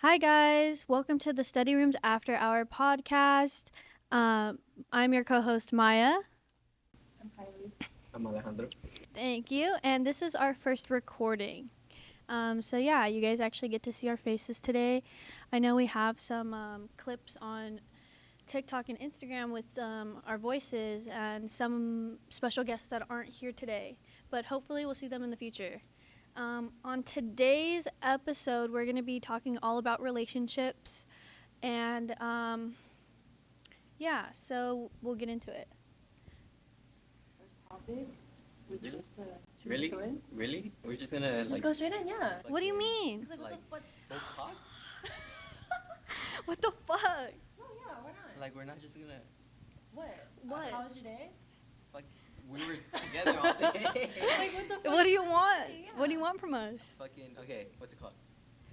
Hi, guys. Welcome to the Study Rooms After Hour podcast. I'm your co host, Maya. I'm Alejandro. Thank you. And this is our first recording. So you guys actually get to see our faces today. I know we have some clips on TikTok and Instagram with our voices and some special guests that aren't here today, but hopefully we'll see them in the future. On today's episode, we're going to be talking all about relationships, and so we'll get into it. First topic. We Really? just should we Really? just go in? Really? We're just gonna Just go straight in, yeah. What do you mean? It's like, Like, what the fuck? What the fuck? No, yeah, why not? Like we're not just gonna What? What? How was your day? fuck. We were together all day. Like, what the fuck? What do you want? Yeah. What do you want from us? Fucking okay. What's it called?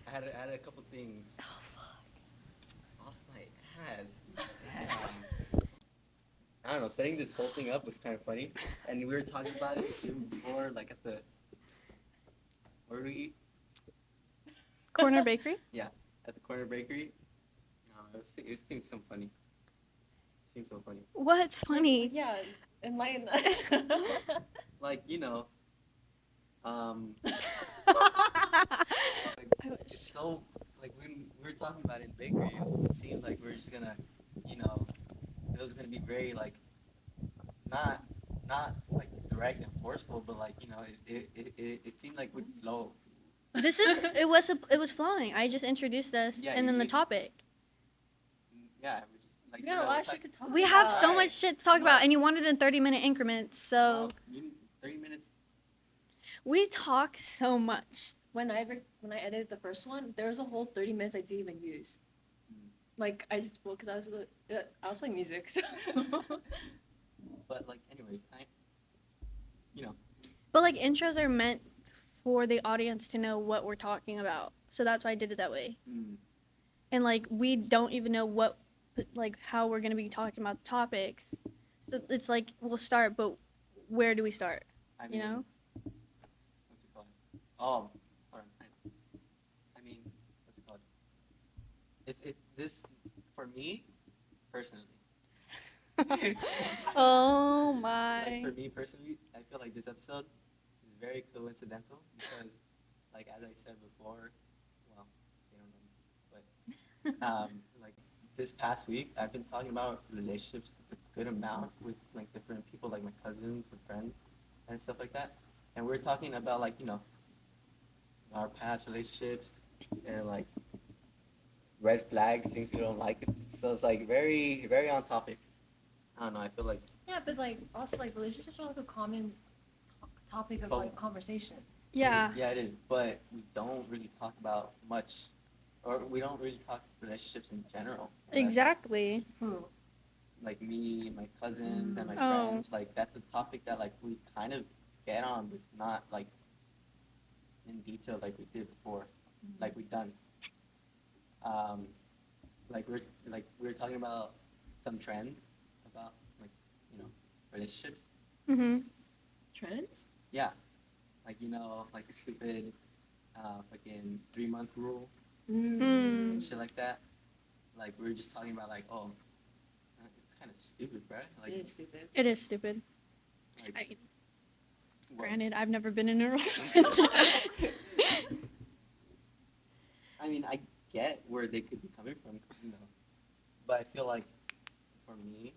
I had a couple things Oh, fuck. off my ass. Damn. I don't know. Setting this whole thing up was kind of funny, and we were talking about it even before, like at the where do we eat? Corner Bakery? At the corner bakery. It seems so funny. Seems so funny. What's funny? Yeah, enlighten us. Like like, it's so like when we were talking about it in bakery, it seemed like we were just gonna, it was gonna be very like not like direct and forceful, but like it seemed like we'd flow. It was flowing. I just introduced us Yeah, and then the you- topic. Yeah, we just like We got a lot of shit to talk We have about. so much shit to talk about, Alright. and you wanted in 30-minute increments, so 30 minutes. we talk so much. When I edited the first one, there was a whole 30 minutes I didn't even use. Like I just because I was playing music. So. But like, anyways, But like intros are meant for the audience to know what we're talking about, so that's why I did it that way. mm, And like we don't even know how we're gonna be talking about topics, so it's like we'll start, but where do we start? I mean, You know? what's it called? Oh, hold on. I mean, what's it called? This for me personally. Oh Like, my. for me personally, I feel like this episode is very coincidental because, like as I said before, well, they don't know, but like this past week, I've been talking about relationships a good amount with like different people, like my cousins and friends and stuff like that, and we're talking about like our past relationships and like red flags, things we don't like. So it's like very very on topic. I don't know. I feel like. Yeah, but like also like relationships are like a common topic of But- like conversation. Yeah. Yeah, it is. But we don't really talk about much, or we don't really talk relationships in general. And that's, Exactly. Who? like me, my cousins, and my Oh. friends. Like that's a topic that like we kind of get on, but not like in detail like we did before, like we've done. Um, we were talking about some trends about like relationships. Mhm. Trends? Yeah, like like the stupid fucking 3-month rule Mm. and shit like that. Like we were just talking about like, oh, it's kind of stupid, bro. Like, It is stupid. It is stupid. like what? Granted, I've never been in a relationship. I mean, I get where they could be coming from, but I feel like for me,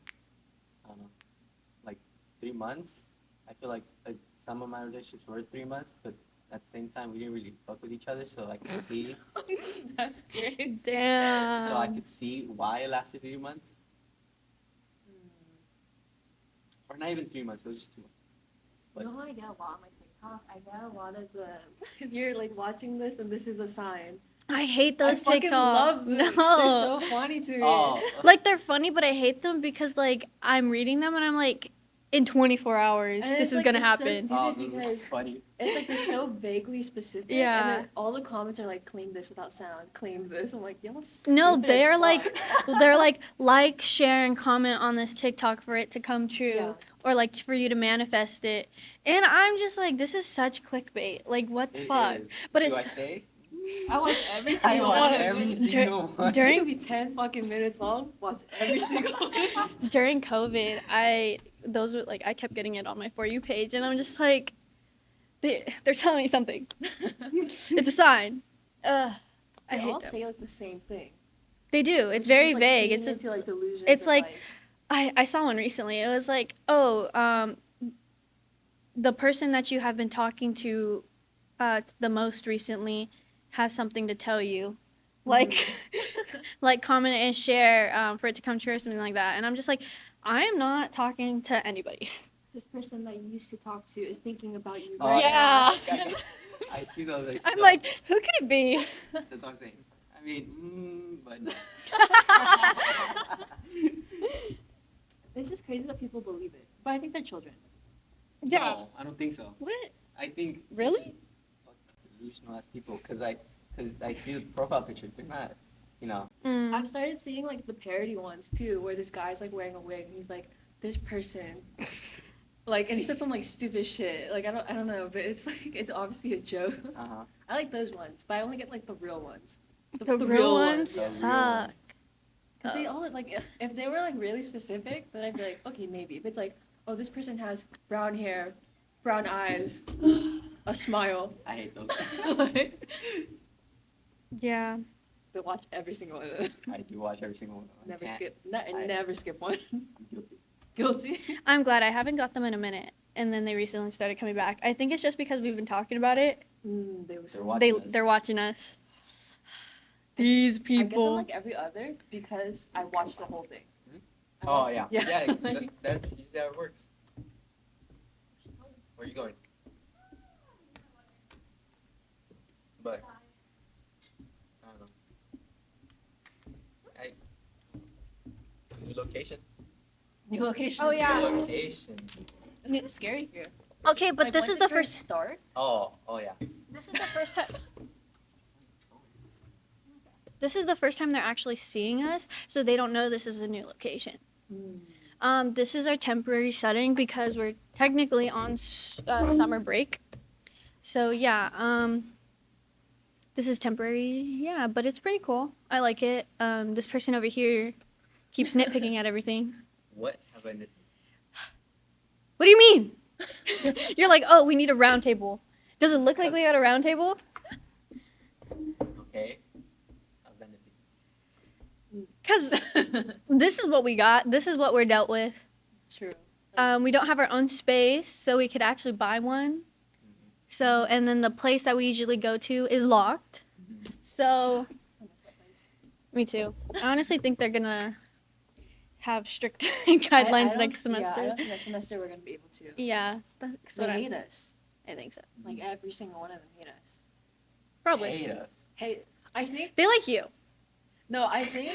I don't know, like 3 months. I feel like some of my relationships were 3 months, but at the same time, we didn't really fuck with each other, so I could see, That's great. Damn. so I could see why it lasted 3 months, or not even 3 months. It was just 2 months. You know how I get a lot on my TikTok? I get a lot of the if you're like watching this and this is a sign. I hate those I fucking TikToks. love them. No. They're so funny to me. Oh, Like they're funny, but I hate them because like I'm reading them and I'm like, in 24 hours, And this it's is like- gonna it's so happen. stupid. oh, this because- is funny. It's like they're so vaguely specific. Yeah. And then all the comments are like, claim this without sound, claim this. I'm like, y'all No, stupid they're as like, fuck. they're like, share, and comment on this TikTok for it to come true, Yeah. or like for you to manifest it. And I'm just like, this is such clickbait. Like, what the It fuck? is. But Do it's I say? I watch every I single watch one. every Dur- single one. It during could be 10 fucking minutes long. Watch every single one. during COVID, those were like I kept getting it on my For You page, and I'm just like, they're telling me something. It's a sign. I They hate all them. say like the same thing. They do. Which It's is very just, like, vague. feeding into, like, delusions it's of, like I saw one recently. It was like, oh, the person that you have been talking to the most recently has something to tell you. Like, like comment and share for it to come true or something like that. And I'm just like, I am not talking to anybody. this person that you used to talk to is thinking about you Oh, right Yeah. I see those. I see I'm those. like, who could it be? That's what I'm saying. I mean, but no. It's just crazy that people believe it. But I think they're children. Yeah. No, I don't think so. What? I think Really? they're just fucking delusional ass people. Cause I see the profile picture. They're not, you know. I've started seeing like the parody ones too, where this guy's like wearing a wig and he's like, this person, like, and he said some like stupid shit. Like I don't know, but it's like it's obviously a joke. Uh-huh. I like those ones, but I only get like the real ones. The real ones The real suck. ones. Cause they all like if they were like really specific, then I'd be like, okay, maybe. If it's like, oh, this person has brown hair, brown eyes, a smile, I hate those. Yeah. but watch every single one of them. I do watch every single one. I Never can't. skip. I I- never skip one. I'm guilty. Guilty. I'm glad I haven't got them in a minute. And then they recently started coming back. I think it's just because we've been talking about it. They was They're watching us. They're watching us. These I get them people. like every other because I watched the whole thing. I Oh watch- yeah. Yeah. That's usually how it works. Where are you going? But I don't know. New location. New locations. Oh, yeah. New location. It's kind of scary here. Okay, but Like, this once is it the turns first. dark. Oh yeah. This is the first time. This is the first time they're actually seeing us, so they don't know this is a new location. This is our temporary setting because we're technically on summer break. So yeah, this is temporary. Yeah, but it's pretty cool. I like it. This person over here keeps nitpicking at everything. What have I missed? What do you mean? You're like, oh, we need a round table. Does it look like we got a round table? Okay. How's that nifty? Because this is what we got. This is what we're dealt with. True. We don't have our own space, so we could actually buy one. So, and then the place that we usually go to is locked. So, I miss that place. me too. I honestly think they're gonna have strict I guidelines don't- next Yeah, I semester. don't think next semester we're gonna be able to. Yeah, that's Because what they I hate us. think so. Like every single one of them hate us. Probably. Hate us. Hey, I think They like you. no, I think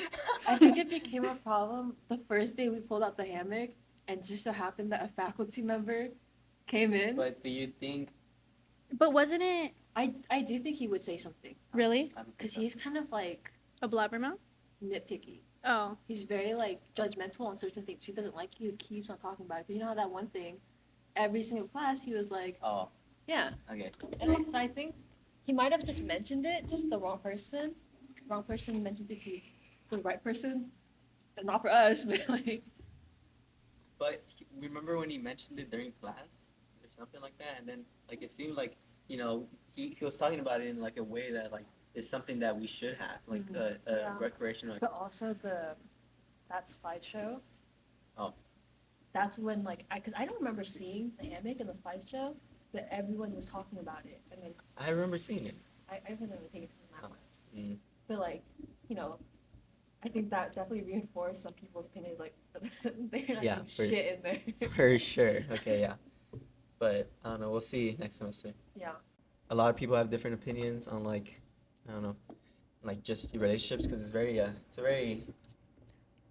it became a problem the first day we pulled out the hammock, and just so happened that a faculty member came in. But do you think? But wasn't it I do think he would say something really I don't think because so. he's kind of like a blabbermouth? nitpicky. Oh. He's very like judgmental on certain things. If he doesn't like you, he keeps on talking about it. Because you know how that one thing, every single class he was like, Oh, yeah. okay. And so I think he might have just mentioned it, just the wrong person. Wrong person mentioned it to the right person, and not for us, but like. But remember when he mentioned it during class or something like that, and then like it seemed like he was talking about it in like a way that like is something that we should have like a Yeah. recreational. But also that slideshow. Oh. That's when like because I don't remember seeing the hammock in the slideshow, but everyone was talking about it, and then I remember seeing it. I didn't really take it from that much. Mm. But like, I think that definitely reinforced some people's opinions. Like, they're not Yeah, doing for- shit in there. For sure. Okay, yeah. But I don't know. We'll see next semester. Yeah. A lot of people have different opinions on like I don't know, like just relationships because it's a very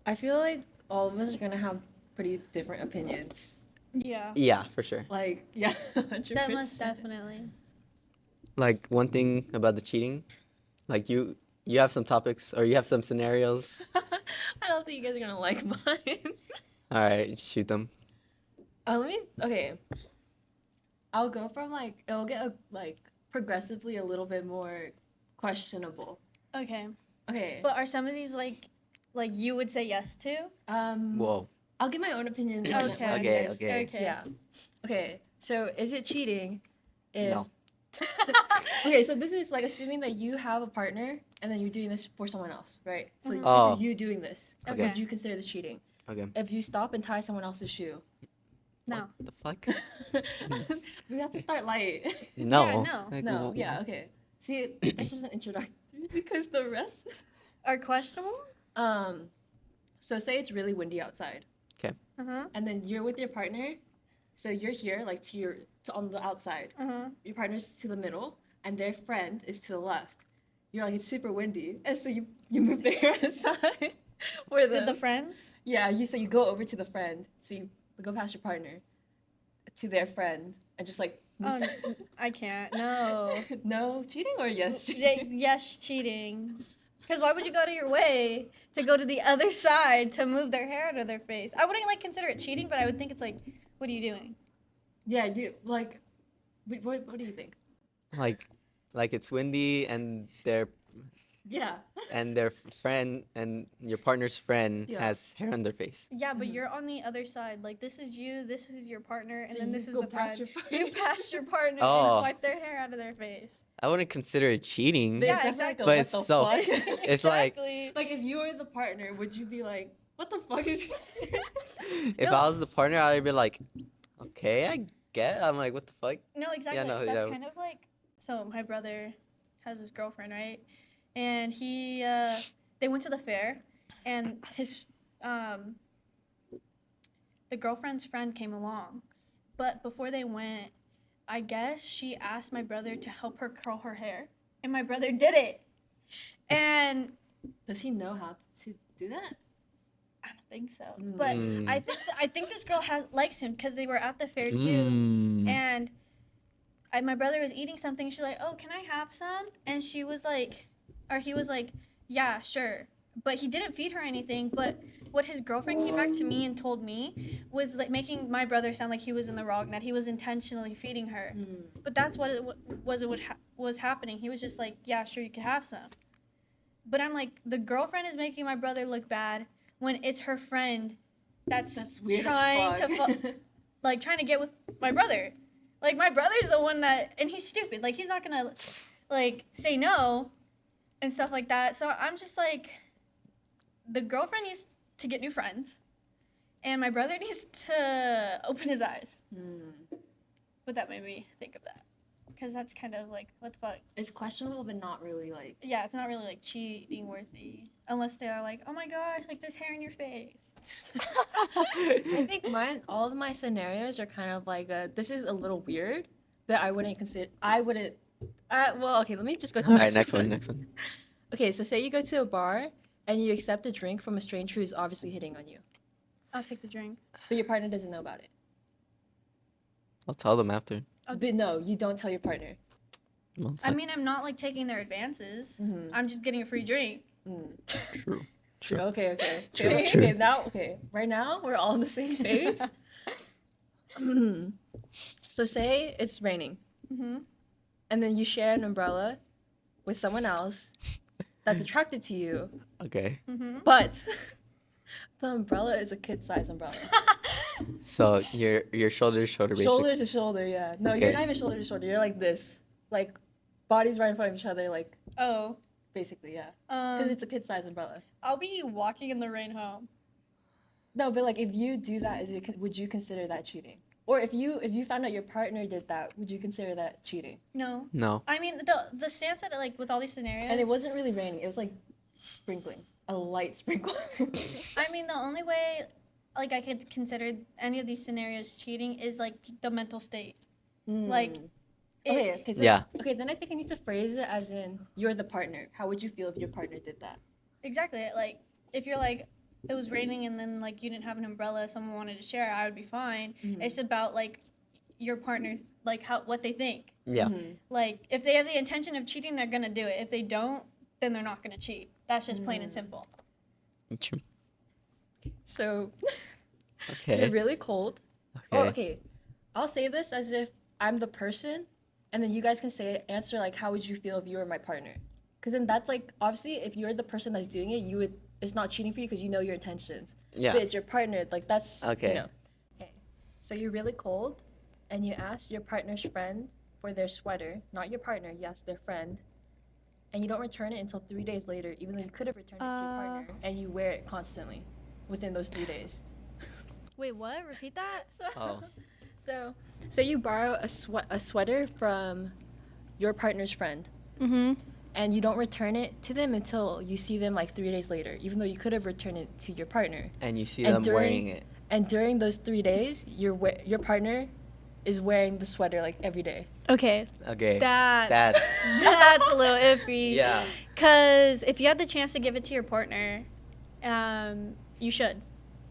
I feel like all of us are gonna have pretty different opinions. Yeah. for sure. Like, yeah, 100%. That most definitely. Like one thing about the cheating, like you have some topics or you have some scenarios. I don't think you guys are gonna like mine. All right, shoot them. Okay. I'll go from like it'll get like progressively a little bit more questionable. Okay. Okay. But are some of these like you would say yes to? Whoa. I'll give my own opinion. Okay. while you Okay, guys- okay. Okay. Yeah. Okay. So is it cheating if No. Okay, so this is like assuming that you have a partner and then you're doing this for someone else, right? So Mhm. this Oh. is you doing this. Okay. Would you consider this cheating? Okay. If you stop and tie someone else's shoe. No. What the fuck? We have to start light. No. Yeah, no. Like, No, yeah, okay. See, that's just an introductory because the rest. Are questionable? So say it's really windy outside, Uh-huh. and then you're with your partner. So you're here, like to on the outside. Uh-huh. Your partner's to the middle, and their friend is to the left. You're like it's super windy, and so you move their hair aside. For Did the friends? Yeah, you go over to the friend, so you go past your partner, to their friend, and just like. Oh, I can't. No. No cheating or yes cheating? Yes, cheating. Because why would you go to your way to go to the other side to move their hair out of their face? I wouldn't like consider it cheating, but I would think it's like, what are you doing? Yeah, what do you think? like it's windy and their Yeah. friend and your partner's friend Yeah. has hair on their face. Yeah, but Mhm. you're on the other side. Like this is you, this is your partner, and So then you this is go the past friend. your partner. You passed your partner Oh. and swipe their hair out of their face. I wouldn't consider it cheating. Yeah, It's exactly. But What it's the so- fuck? It's like- Exactly. Like if you were the partner, would you be like, what the fuck is this? If No. I was the partner, I'd be like, okay, I get. I'm like, what the fuck? No, exactly. no, That's yeah. kind of like so. My brother has his girlfriend, right? And he they went to the fair, and his the girlfriend's friend came along, but before they went, I guess she asked my brother to help her curl her hair, and my brother did it, and Does he know how to do that? I don't think so. But Mm. I think this girl likes him because they were at the fair too. Mm. And my brother was eating something. She's like, "Oh, can I have some?" And she was like, or he was like, "Yeah, sure." But he didn't feed her anything. But what his girlfriend came back to me and told me was like making my brother sound like he was in the wrong, that he was intentionally feeding her. But that's what it was happening. He was just like, "Yeah, sure, you can have some." But I'm like, the girlfriend is making my brother look bad when it's her friend that's weird trying as to fuck. like trying to get with my brother. Like my brother's the one that, and he's stupid. Like he's not gonna like say no and stuff like that. So I'm just like, the girlfriend needs to get new friends, and my brother needs to open his eyes. But that made me think of that, because that's kind of like, what the fuck? It's questionable, but not really like. Yeah, it's not really like cheating worthy, unless they are like, oh my gosh, like there's hair in your face. I think all of my scenarios are kind of like this is a little weird, but I wouldn't consider. Well, okay, let me just go to All the right, next one. Okay, so say you go to a bar and you accept a drink from a stranger who's obviously hitting on you, I'll take the drink. but your partner doesn't know about it. I'll tell them after. But no, you don't tell your partner. Well, I mean, I'm not like taking their advances. Mhm. I'm just getting a free drink. true. True. Okay. True, Okay, true. okay, now, okay. Right now, we're all on the same page. So say it's raining, Mm-hmm. and then you share an umbrella with someone else that's attracted to you, Okay. Mm-hmm. but the umbrella is a kid-size umbrella. So your shoulder to shoulder, basically. Shoulder to shoulder, yeah. No, you're Okay. not even shoulder to shoulder. You're like this. Like, bodies right in front of each other, like, Oh. basically, yeah. Because Um, it's a kid-size umbrella. I'll be walking in the rain home. No, but like, if you do that, would you consider that cheating? Or if you found out your partner did that, would you consider that cheating? No. No. I mean, the stance that, like, with all these scenarios. And it wasn't really raining. It was like sprinkling, a light sprinkle. I mean, the only way, like, I could consider any of these scenarios cheating is, like, the mental state. Like, okay, then, Yeah. Okay, then I think I need to phrase it as in you're the partner. How would you feel if your partner did that? Exactly. Like, if you're like, it was raining and then like you didn't have an umbrella, someone wanted to share, I would be fine. Mhm. It's about like your partner, like what they think. Yeah. Mhm. Like, if they have the intention of cheating, they're gonna do it. If they don't, then they're not gonna cheat. That's just plain and simple. True. So Okay. you're really cold. Okay. Oh, okay. I'll say this as if I'm the person, and then you guys can answer like, how would you feel if you were my partner? Because then that's like, obviously, if you're the person that's doing it, it's not cheating for you because you know your intentions. Yeah. But it's your partner, like that's, Okay. you know. Okay. So you're really cold and you ask your partner's friend for their sweater, not your partner, yes, their friend, and you don't return it until 3 days later, even though you could have returned it to your partner, and you wear it constantly within those 3 days. Wait, what? Repeat that? Oh. So, say you borrow a sweater from your partner's friend, Mm-hmm. and you don't return it to them until you see them like 3 days later, even though you could have returned it to your partner. And you see And them wearing it. And during those 3 days, your partner is wearing the sweater like every day. Okay. Okay. That's That's that's a little iffy. yeah. Cause if you had the chance to give it to your partner, you should.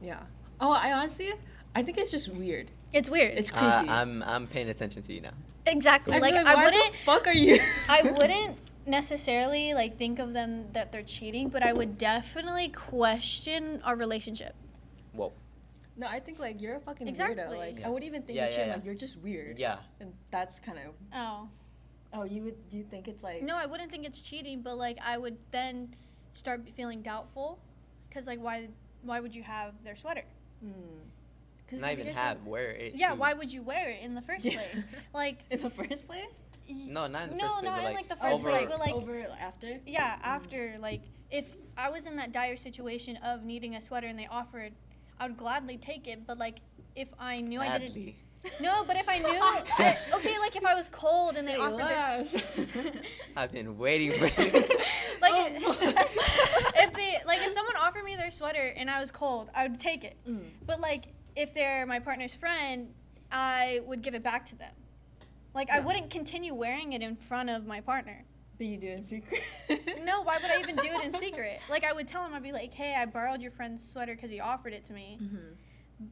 Yeah. Oh, I think it's just weird. It's weird. It's creepy. I'm paying attention to you now. exactly I feel like why I wouldn't. the fuck are you? I wouldn't necessarily like think of them that they're cheating, but I would definitely question our relationship. Whoa. No, I think like you're a fucking Exactly. weirdo. Like Yeah. I wouldn't even think Yeah, you're cheating. yeah, Like yeah. you're just weird. Yeah. And that's kind of. Oh. You think it's like. No, I wouldn't think it's cheating, but like I would then start feeling doubtful, cause like why would you have their sweater? Cause Not if you even guys have wear it. Yeah, too. why would you wear it in the first Yeah. place? Like in the first place. No, not in the no, first place. not but in like, like the first over, place, but like over after. yeah, after like if I was in that dire situation of needing a sweater and they offered, I would gladly take it. But like if I knew I didn't. Badly. No, but if I knew, okay, like if I was cold and they Say offered less. I've been waiting for this. like Oh. if someone offered me their sweater and I was cold, I would take it. But like if they're my partner's friend, I would give it back to them. Like I Yeah. wouldn't continue wearing it in front of my partner. Do you do it in secret? No, why would I even do it in secret? Like I would tell him, I'd be like, hey, I borrowed your friend's sweater because he offered it to me.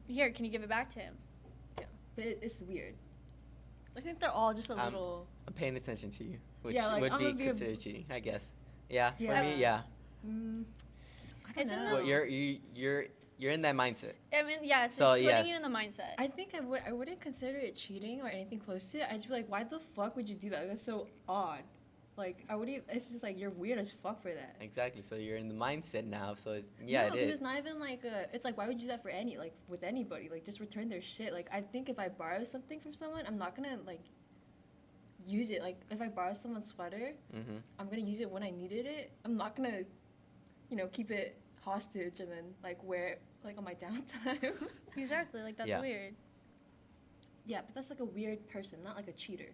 Here, can you give it back to him? Yeah, but it's weird. I think they're all just a little. I'm paying attention to you, which Yeah, like, would I'm be gonna be a- considered cheating, I guess. Yeah. Yeah. For me, yeah. I don't It's in know. the- Well, you're in that mindset. I mean, yeah, it's So, putting yes. you in the mindset. I think I wouldn't consider it cheating or anything close to it. I'd just be like, why the fuck would you do that? That's so odd. Like, I wouldn't. It's just like you're weird as fuck for that. Exactly. So you're in the mindset now. So yeah, no, it because is. it's not even like it's like why would you do that for with anybody? Like just return their shit. Like I think if I borrow something from someone, I'm not gonna like use it. Like if I borrow someone's sweater, Mm-hmm. I'm gonna use it when I needed it. I'm not gonna, keep it hostage and then like wear it like on my downtime. Exactly, like that's Yeah. weird, Yeah, but that's like a weird person, not like a cheater.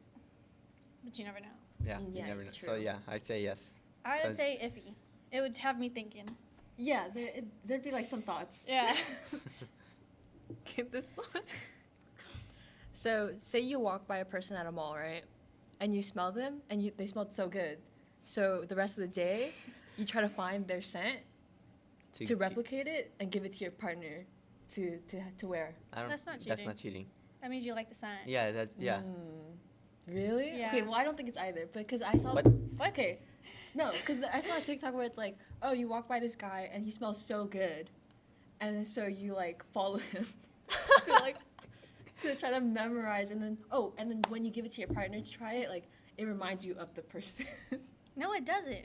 but you never know. Yeah. You Yeah, never know. So true. yeah, I'd say yes. I would 'Cause- say iffy. It would have me thinking. Yeah, there'd be like some thoughts. Yeah. Get this one. So, say you walk by a person at a mall, right? And you smell them, and they smelled so good. So, the rest of the day, you try to find their scent to replicate it and give it to your partner to wear. I don't, That's not That's cheating. not cheating. That means you like the scent. Yeah. That's yeah. Really? Yeah. Okay, well, I don't think it's either, because I saw. What? Okay. No, because I saw a TikTok where it's like, oh, you walk by this guy, and he smells so good. And so you, like, follow him to, like, to try to memorize. And then when you give it to your partner to try it, like, it reminds you of the person. No, it doesn't.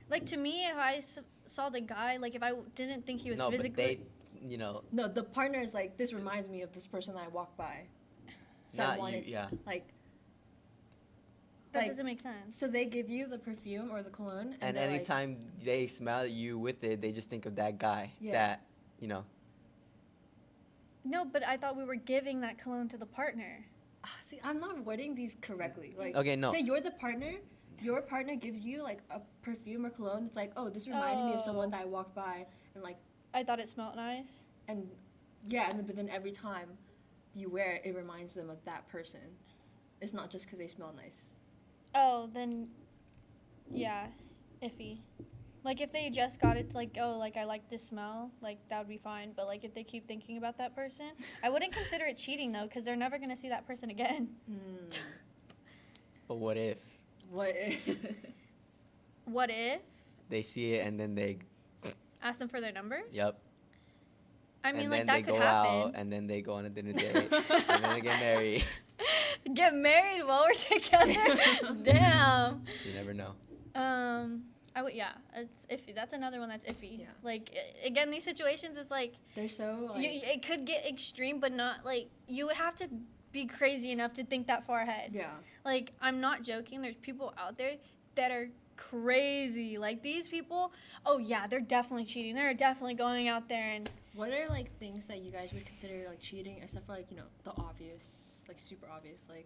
Like to me, if I saw the guy, like if I didn't think he was No, but physically. they, No, the partner is like, this reminds me of this person I walked by. So I not you. wanted, Yeah. like, That like, doesn't make sense. so they give you the perfume or the cologne. And they're like, anytime they smell you with it, they just think of that guy. Yeah. That No, but I thought we were giving that cologne to the partner. See, I'm not wording these correctly. Like, Okay, no. Say you're the partner. Your partner gives you like a perfume or cologne that's like, oh, this reminded me of someone that I walked by, and like, I thought it smelled nice. and yeah, and then, but then every time you wear it, it reminds them of that person. It's not just because they smell nice. Oh, then, yeah, iffy. Like if they just got it, like oh, like I like this smell, like that would be fine. But like if they keep thinking about that person, I wouldn't consider it cheating though, because they're never gonna see that person again. But what if What? What if they see it and then they ask them for their number? yep. I mean, and like then that they could go happen. out and then they go on a dinner date and then they get married. Get married while we're together. Damn. You never know. I would, yeah. It's iffy. That's another one that's iffy. Yeah. Like, again, these situations, it's like, They're so like it could get extreme, but not, like, you would have to be crazy enough to think that far ahead. yeah. Like, I'm not joking. There's people out there that are crazy. Like, these people, oh, yeah, they're definitely cheating. They're definitely going out there and, What are like things that you guys would consider like cheating, except for like the obvious, like super obvious, like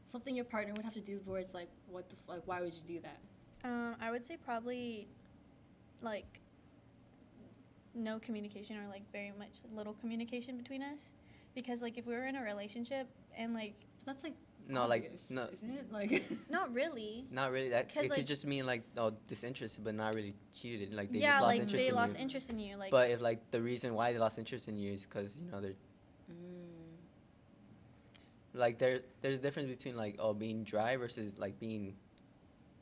something your partner would have to do where it's like, what the like, why would you do that? I would say probably, like, no communication or, like, very much little communication between us. Because, like, if we were in a relationship and, like, That's like No, like, obvious, no. isn't it? Like not really. Not really. That 'Cause, it like- could just mean like disinterested, but not really cheated. Like they yeah, just lost like, interest they in lost you. interest in you. Like, But if like the reason why they lost interest in you is because they're like there's a difference between like being dry versus like being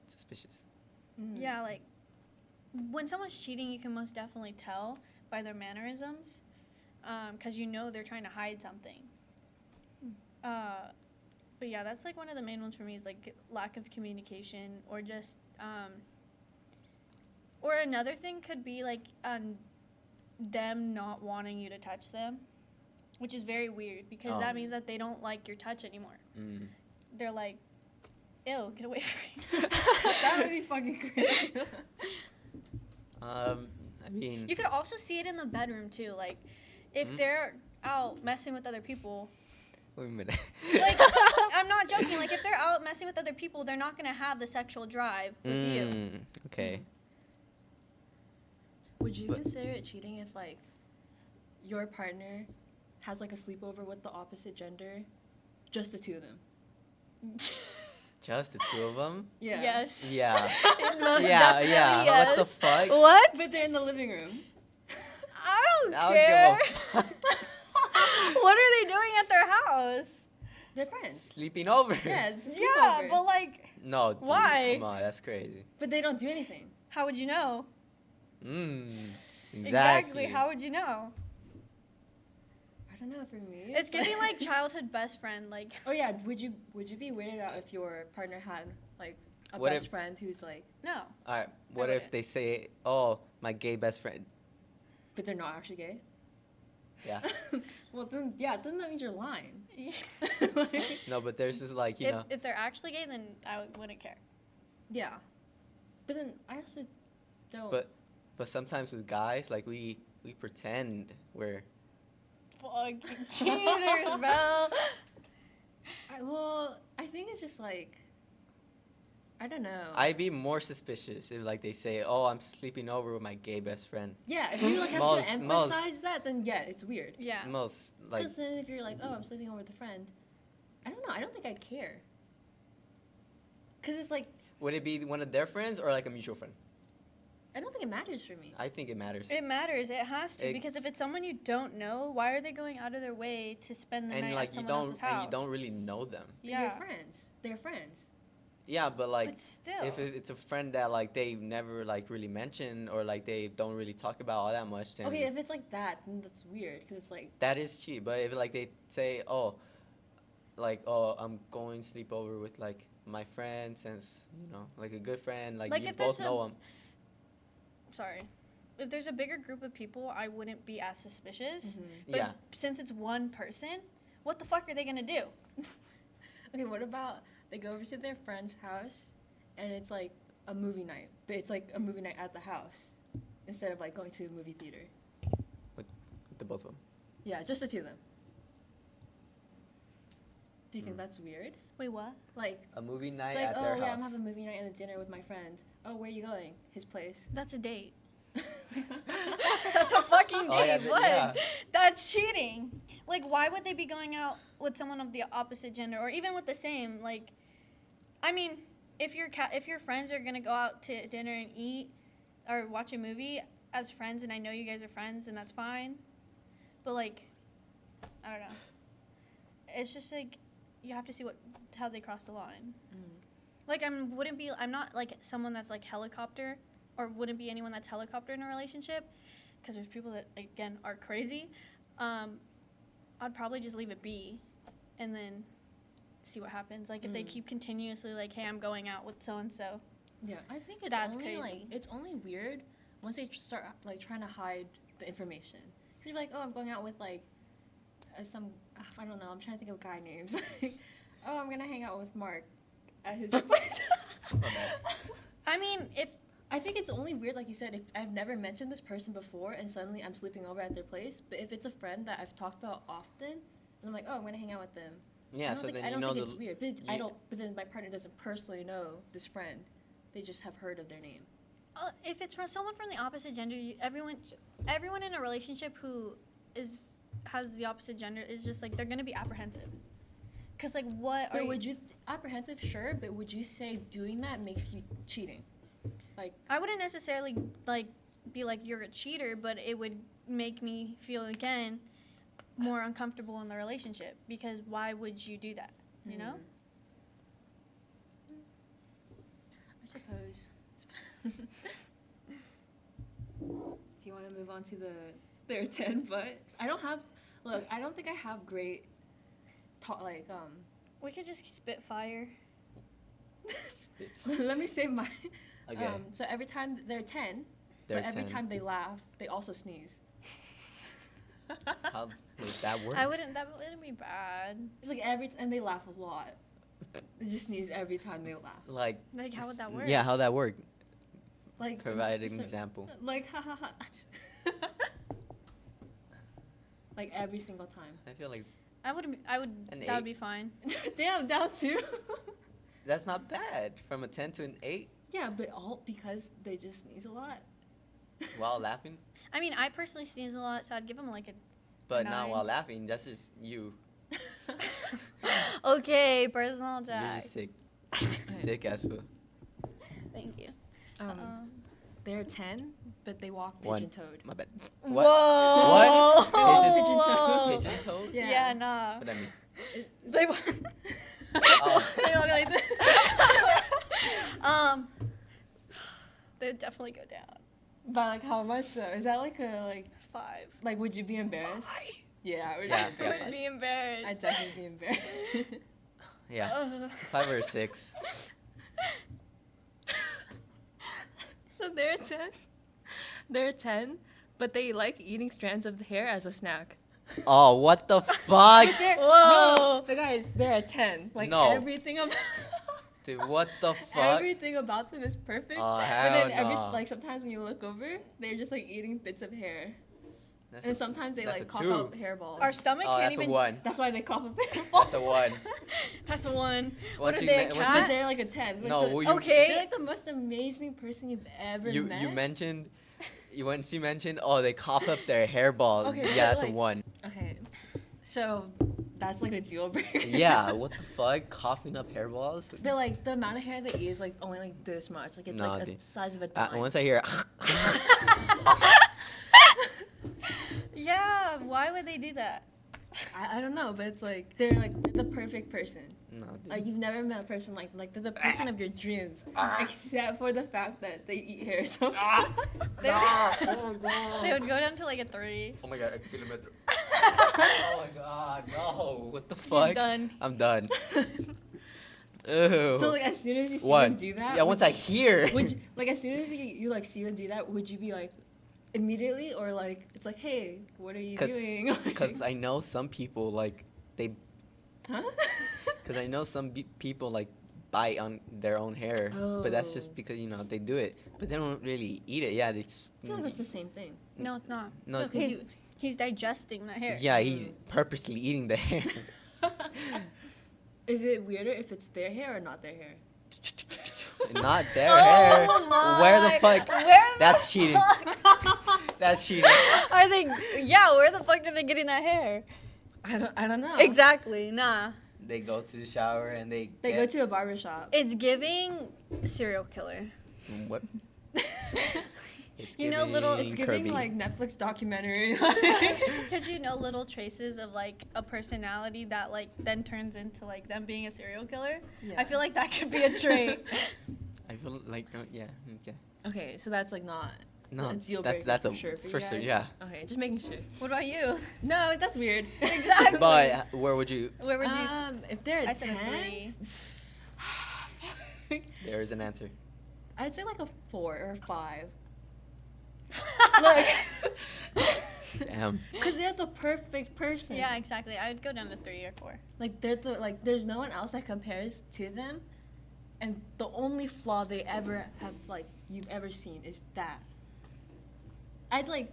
suspicious. yeah, like, when someone's cheating, you can most definitely tell by their mannerisms. Because you know they're trying to hide something. But yeah, that's like one of the main ones for me is like lack of communication or just or another thing could be like them not wanting you to touch them, which is very weird because that means that they don't like your touch anymore. They're like, ew, get away from me. That would be fucking crazy. I mean, You could also see it in the bedroom too, like if they're out messing with other people. wait a minute. Like, I'm not joking. Like, if they're out messing with other people, they're not going to have the sexual drive with you. Okay. Would you But- consider it cheating if like your partner has like a sleepover with the opposite gender, just the two of them? Just the two of them? Yeah. Yes. Yeah. Most yeah, definitely yeah. yes. What the fuck? What? But they're in the living room. I don't I don't care. give a fuck. What are they doing at their house? They're friends. Sleeping over. Yeah, it's a Yeah, sleepover. but like, No. Dude, Why? Come on, that's crazy. But they don't do anything. how would you know? Exactly. How would you know? I don't know. For me, It's giving like childhood best friend. Like, Oh yeah, would you be weirded out if your partner had like a What best if- friend who's like, no. All right. What I if they say, "Oh, my gay best friend"? but they're not actually gay? Yeah. Well then, yeah, then that means you're lying. Like, No, but there's this like If they're actually gay, then I wouldn't care. yeah, but then I also don't. But sometimes with guys, like we pretend we're. Fucking cheaters, bro. I think it's just like, I don't know. I'd be more suspicious if like they say, "Oh, I'm sleeping over with my gay best friend." Yeah, if you like have Most- to most- emphasize that, then yeah, it's weird. Yeah. Most like Because then if you're like, oh, I'm sleeping over with a friend, I don't know. I don't think I'd care. Because it's like, would it be one of their friends or like a mutual friend? I don't think it matters for me. I think it matters. It matters. It has to because if It's- it's someone you don't know, why are they going out of their way to spend the And night like at you someone else's don't house? and you don't really know them. But Yeah. You're friends. They're friends. Yeah, but like but still. if it's a friend that like they've never like really mentioned or like they don't really talk about all that much, then Okay, if it's like that, then that's weird. Because it's like, that is cheap. But if like they say, "Oh, I'm going sleep over with like my friend since like a good friend, like you Like, if there's both know him." Sorry. If there's a bigger group of people, I wouldn't be as suspicious. But Yeah. since it's one person, what the fuck are they gonna do? okay, what about they go over to their friend's house and it's like a movie night, but it's like a movie night at the house instead of like going to a movie theater. With the both of them. Yeah, just the two of them. Do you think that's weird? Wait, what? Like, A movie it's night like, at oh their yeah, house. I'm having a movie night and a dinner with my friend. Oh, where are you going? His place. That's a date. That's a fucking date. Oh, yeah, what? yeah. That's cheating. Like, why would they be going out with someone of the opposite gender, or even with the same? Like, I mean, if your friends are gonna go out to dinner and eat, or watch a movie as friends, and I know you guys are friends, and that's fine. But like, I don't know. It's just like you have to see how they cross the line. Like, I'm not like someone that's like helicopter, or wouldn't be anyone that's helicopter in a relationship, because there's people that again are crazy. I'd probably just leave it be, and then see what happens. Like if they keep continuously like, hey, I'm going out with so and so, Yeah, I think it's That's only crazy. it's only weird once they start like trying to hide the information. Cause you're like, oh, I'm going out with like some I don't know. I'm trying to think of guy names. Oh, I'm gonna hang out with Mark at his place. I mean, if I think it's only weird, like you said, if I've never mentioned this person before and suddenly I'm sleeping over at their place. But if it's a friend that I've talked about often, and I'm like, oh, I'm gonna hang out with them. Yeah, so then I you don't know think the it's weird. But I yeah. don't. But then my partner doesn't personally know this friend. They just have heard of their name. if it's from someone from the opposite gender, everyone in a relationship who has the opposite gender is just like they're gonna be apprehensive. Cause like what are But would you apprehensive? Sure, but would you say doing that makes you cheating? Like I wouldn't necessarily like be like you're a cheater, but it would make me feel again more uncomfortable in the relationship because why would you do that? You know? I suppose. Do you want to move on to their 10 but I don't have look, I don't think I have great We could just spit fire. let me say mine. Okay. So every time they're 10, They're but every 10. time they laugh, they also sneeze. How does that work? That wouldn't be bad. It's like and they laugh a lot. They just sneeze every time they laugh. Like How would that work? Yeah, how'd that work? Like Provide just an like- example. Like ha ha ha. Like every single time. I feel like That would An that would 8? be fine. Damn, down 2. that's not bad. From a 10 to an 8 Yeah, but all because they just sneeze a lot. while laughing. I mean, I personally sneeze a lot, so I'd give him like a But not 9. while laughing. That's just you. Okay, personal You're attack. just sick. Sick as fuck. Thank you. They're 10, but they walk 1. pigeon-toed. My bad. Whoa. What? Pigeon-toed. Pigeon toed? Yeah. Yeah, nah. What that mean? They walk. Oh. They walk like this. They'd definitely go down. But like how much though? Is that like a 5. like would you be embarrassed? Yeah, I would Yeah, be I embarrassed. would be embarrassed. I'd definitely be embarrassed. Yeah. 5 or 6. So they're 10. They're 10, but they like eating strands of hair as a snack. Oh, what the fuck? They're- Whoa. No, but guys, they're a 10. Like No. everything about Dude, what the fuck? everything about them is perfect. Oh, but hell then no. like sometimes when you look over, they're just like eating bits of hair. That's And a- sometimes they that's like a cough 2. up hairballs. Our stomach Oh, can't that's even. a 1. That's why they cough up hairballs. That's a 1. That's a 1. What Once are you they, a ma- once But cat? they're like a 10. Like No, the- well, you- Okay. They're like the most amazing person you've ever You met. mentioned once you mentioned they cough up their hairballs. Okay, yeah, but that's a like- 1. Okay, so that's like a deal breaker. Yeah, what the fuck? Coughing up hairballs? But like the amount of hair they eat is like only like this much. Like it's No, like dude. the size of a dime. Once I hear Yeah, why would they do that? I don't know, but it's like they're like the perfect person. no, dude. Like you've never met a person like they're the person of your dreams, except for the fact that they eat hair so much. They would, Oh they would go down to like a 3. Oh my god, I can feel the metro. Oh my god, no. What the fuck? Done. I'm done. Ew. So like as soon as you see 1. them do that, Yeah, once I hear. would you, like as soon as you like see them do that, would you be like immediately or like it's like hey, what are you doing? Because I know some people like they. Huh? Because I know some people like bite on their own hair, but that's Oh. just because they do it, but they don't really eat it. Yeah, they. I feel like that's the same thing. No, it's not. No, it's He's, he's digesting the hair. Yeah, he's purposely eating the hair. Is it weirder if it's their hair or not their hair? Not their Oh hair. my. Where the fuck? Where the That's cheating. That's cheating. Are they? Yeah, where the fuck are they getting that hair? I don't know. Exactly. Nah. They go to the shower and they. They go get- to a barber shop. It's giving serial killer. What? It's You know, little- giving It's giving Kirby. like Netflix documentary. Because you know little traces of like a personality that like then turns into like them being a serial killer. Yeah. I feel like that could be a trait. I feel like yeah. Okay. Okay, so that's like not No, a deal that's breaker that's for a sure for you for sure. guys? Yeah. Okay, just making sure. What about you? No, that's weird. Exactly. But where would you? Where would you? If they're a I said a 10, 3. There is an answer. I'd say like a 4 or a 5. Like, Damn. because they're the perfect person. Yeah, exactly. I would go down to 3 or 4. Like they're the like. There's no one else that compares to them, and the only flaw they ever have like you've ever seen is that. I'd like,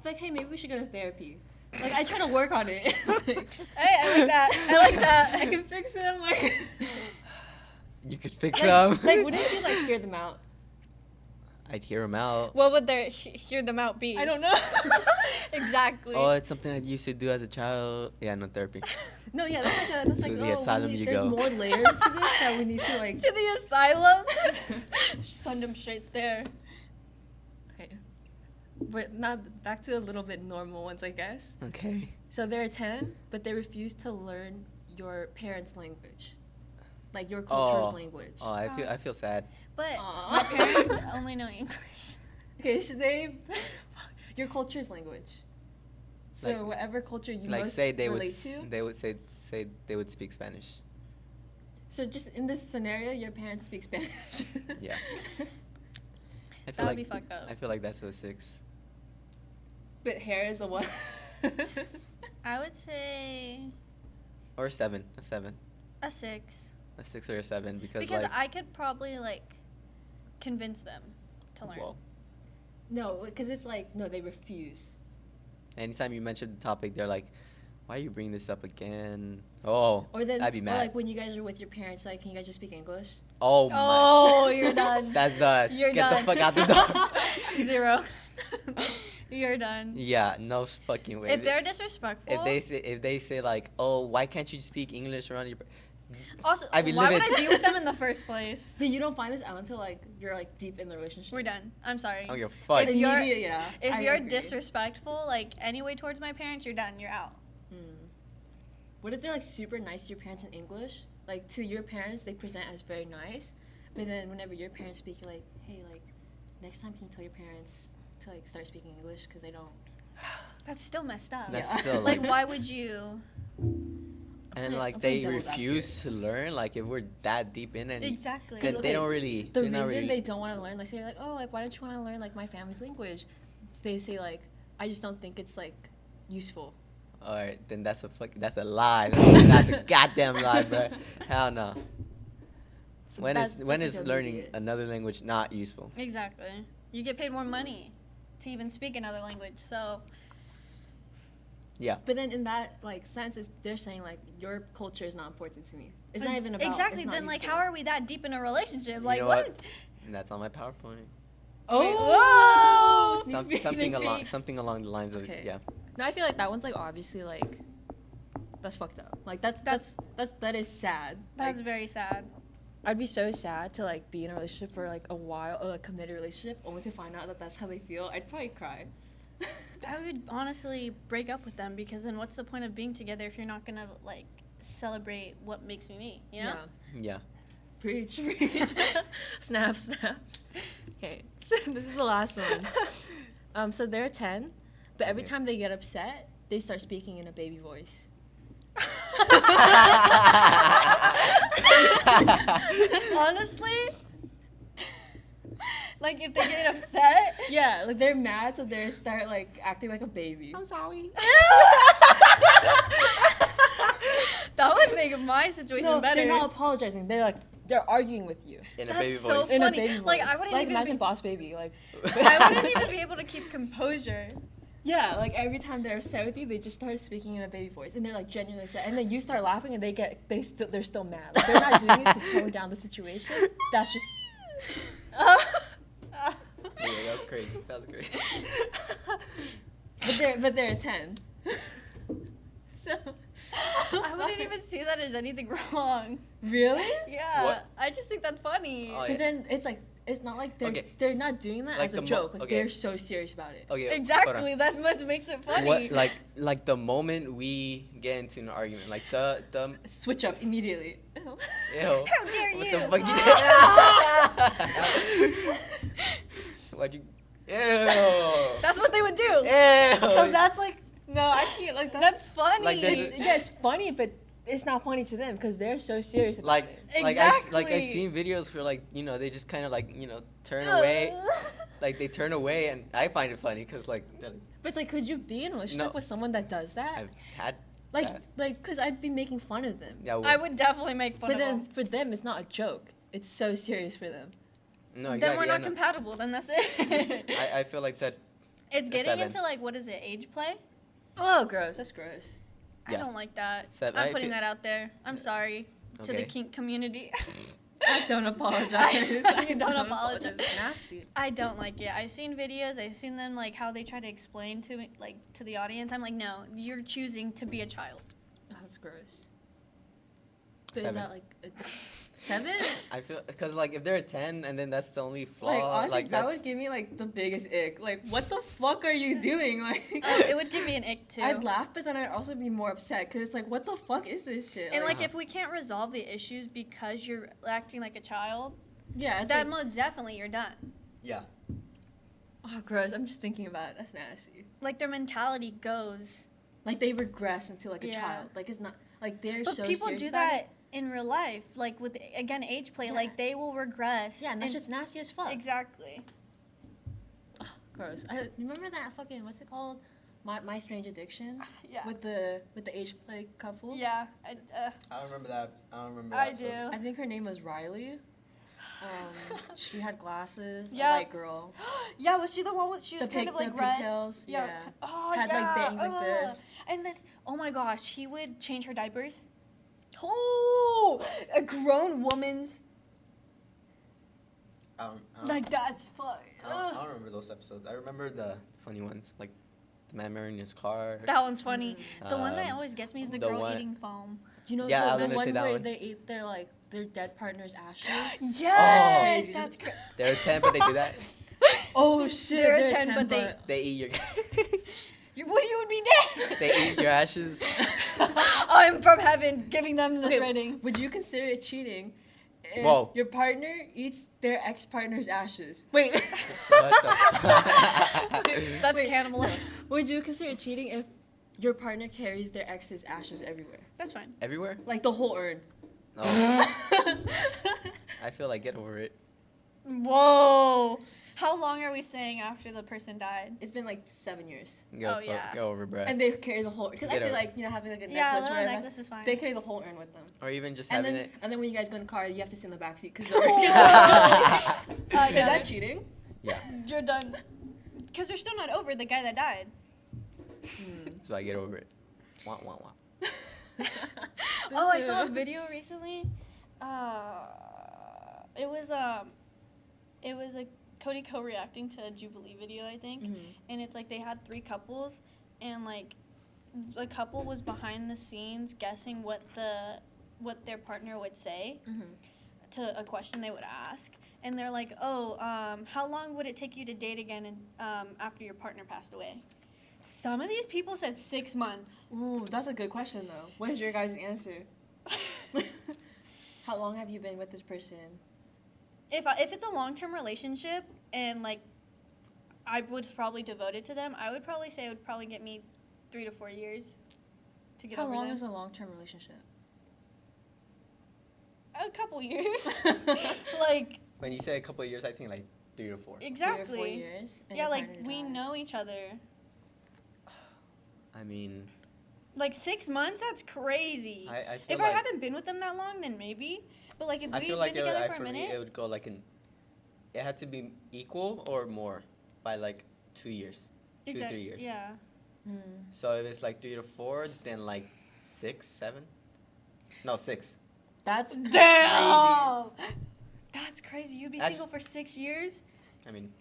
hey, maybe we should go to therapy. Like I try to work on it. Like, Hey, I like that. I like that. I can fix them. Like, You could fix them. like wouldn't you like hear them out? I'd hear them out. What would their hear them out be? I don't know. Exactly. Oh, it's something I used to do as a child. Yeah, no therapy. No, yeah, that's To like the asylum you there's go. more layers to this that we need to like. To the asylum. Send them straight there. Okay. But now back to a little bit normal ones, I guess. Okay. So they're 10, but they refuse to learn your parents' language, like your culture's language. Oh, I feel sad. But Aw. my parents only know English. Okay, so your culture's language. So Like- whatever culture you Like most say they would relate s- to. they would say they would speak Spanish. So just in this scenario, your parents speak Spanish. Yeah. I That feel would like be fucked up. I feel like that's a 6. But hair is a 1. I would say Or 7. A 7. a 6. A 6 or a 7 because like I could probably like convince them to learn. well, No, because it's like no, they refuse. anytime you mention the topic, they're like, "Why are you bringing this up again?" Oh, Or then, I'd be mad. or like when you guys are with your parents, like, can you guys just speak English? Oh my. Oh, you're done. That's done. You're Get done. the fuck out the door. 0. You're done. Yeah, no fucking way. If they're disrespectful, if they say like, "Oh, why can't you speak English around your?" also, I'd be why would livid. I be with them in the first place? But you don't find this out until like you're like deep in the relationship. We're done. I'm sorry. I don't give a fuck. If you're- Immediate, yeah. If I you're agree. disrespectful, like anyway towards my parents, you're done. You're out. What if they're like super nice to your parents in English? Like to your parents, they present as very nice, but then whenever your parents speak, you're like, hey, like next time can you tell your parents to like start speaking English because I don't. That's still messed up. That's Yeah. still Like, like, why would you? and I'm like playing they devil's refuse to learn. Like if we're that deep in and Exactly. then Okay, they don't really. The they're not reason really, they don't want to learn, like say like, oh, like why don't you want to learn like my family's language? They say like, I just don't think it's like useful. All right, then that's a lie. That's a goddamn lie, bro. Hell no. So When that's is like a learning immediate. another language not useful? Exactly. You get paid more money to even speak another language. So Yeah. But then in that like sense, they're saying like your culture is not important to me. It's not even about exactly. It's not Then like, useful. how are we that deep in a relationship? You Like know what? And that's on my PowerPoint. Oh, Whoa! Sneak peek, Something sneak along peek. something along the lines of Okay. yeah. No, I feel like that one's like obviously like that's fucked up. Like that is sad. That's Like, very sad. I'd be so sad to like be in a relationship for like a while, or a committed relationship, only to find out that that's how they feel. I'd probably cry. I would honestly break up with them because then what's the point of being together if you're not gonna like celebrate what makes me me? You know? Yeah. Preach, preach. Snap, snap. Okay, so this is the last one. So they're 10, but every Okay. time they get upset, they start speaking in a baby voice. Honestly, like if they get upset, Yeah, like they're mad, so they start like acting like a baby. sorry. that would make my situation No, better. they're not apologizing. They're arguing with you. In a That's baby so voice. In a funny. baby Like, voice. I wouldn't like even imagine be- Boss Baby. Like I wouldn't even be able to keep composure. yeah, like every time they're upset with you, they just start speaking in a baby voice, and they're like genuinely upset. And then you start laughing, and they're still mad. Like, they're not doing it to tone down the situation. That's just. Yeah, that was crazy. That was crazy. But they're a 10. So. I wouldn't even see that as anything wrong. Really? Yeah, What? I just think that's funny. Oh, But yeah. then it's not like Okay. they're not doing that Like as a the mo- joke. Like okay. they're so serious about it. Okay. hold on. Exactly, that's what makes it funny. What like the moment we get into an argument, like the Switch up immediately. ew. How dare What you? the fuck you did? Why'd you? Ew. That's what they would do. Ew. So that's like No, I can't like that's funny. Like, this is- yeah, it's funny, but it's not funny to them because they're so serious about Like, it. like I Exactly. seen videos where like they just kind of like turn away, like they turn away, and I find it funny because like But like, could you be in a relationship No. with someone that does that? I've had Like, that. because I'd be making fun of them. Yeah, I would definitely make fun But of then them. for them, it's not a joke. It's so serious for them. no, Then exactly. we're not I know. compatible. Then that's it. I feel like that. It's A getting 7. into like, what is it, age play? Oh, gross. That's gross. I Yeah. don't like that. 7. I'm putting that out there. I'm sorry to the Okay. kink community. I don't apologize. I don't apologize. It's nasty. I don't like it. I've seen videos. I've seen them like how they try to explain to it, like to the audience. I'm like, no, you're choosing to be a child. Oh, that's gross. But 7. is that like a 7? I feel because like if they're a 10 and then that's the only flaw, Like honestly, like that that's would give me like the biggest ick. Like, what the fuck are you doing? Like, It would give me an ick too. I'd laugh, but then I'd also be more upset because it's like, what the fuck is this shit? And like, Uh-huh. if we can't resolve the issues because you're acting like a child, yeah, it's that like, most definitely you're done. yeah. oh, gross. I'm just thinking about it. That's nasty. Like their mentality goes. Like they regress into like a Yeah. child. Like it's not like they're But so people serious do about that it. in real life, like with again age play. Yeah. Like they will regress. Yeah, and that's just nasty as fuck. exactly. Gross. I remember that fucking what's it called? My Strange Addiction Yeah. with the age play couple. Yeah. I don't remember that. I don't remember. I that do. episode. I think her name was Riley. She had glasses. Yeah. A white girl. Yeah, was she the one with she was The kind of like the red? pigtails. Yeah. Oh, Had yeah. like bangs like this. And then, oh my gosh, he would change her diapers. Oh, a grown woman's I don't, like that's fuck. I don't remember those episodes. I remember the funny ones, like the man marrying his car. That one's funny. The one that Um, always gets me is the the girl one- eating foam. You know Yeah, I was the gonna say one that where one. they ate their dead partner's ashes. Yes, Oh. that's crazy. They're a 10, but they do that. Oh shit! They're a 10, but they- They eat your. You would be dead. They eat your ashes. I'm from heaven, giving them this Okay, rating. Would you consider it cheating if Whoa. your partner eats their ex-partner's ashes? Wait. What the? That's Wait. cannibalism. Would you consider it cheating if your partner carries their ex's ashes everywhere? That's fine. Everywhere? Like the whole urn. No. I feel like get over it. Whoa. How long are we saying after the person died? It's been like 7 years. Oh, yeah. Go over, bro. And they carry the whole, because I Get feel over it. like, having like a Yeah, a necklace or little whatever, necklace is fine. they carry the whole urn with them. Or even just And having then, it. and then when you guys go in the car, you have to sit in the backseat because Yeah, Is that cheating? Yeah. You're done. Because they're still not over the guy that died. So I get over it. Wah, wah, wah. Oh, I saw a video recently. It was a Cody co-reacting to a Jubilee video, I think. Mhm. And it's like they had 3 couples, and like the couple was behind the scenes guessing what their partner would say Mhm. to a question they would ask. And they're like, oh, how long would it take you to date again after your partner passed away? Some of these people said 6 months. Ooh, that's a good question though. What is your guys' answer? How long have you been with this person? If it's a long-term relationship and like I would probably devote it to them, I would probably say it would probably get me 3 to 4 years to get How over long them. is a long-term relationship? A couple years. Like When you say a couple of years, I think like 3 to 4. exactly. 3 or 4 years. and Yeah, your like partner we dies. know each other. I mean, Like 6 months, that's crazy. I feel If like I haven't been with them that long, then maybe. But like if I we've feel been like together for a for me it minute, would go like it had to be equal or more by like 2 years, 2 exact- 3 years. Yeah. Mm. So if it's like 3 to 4, then like 6, 7. No, 6. That's Damn. That's crazy. You'd be That's- single for 6 years. I mean,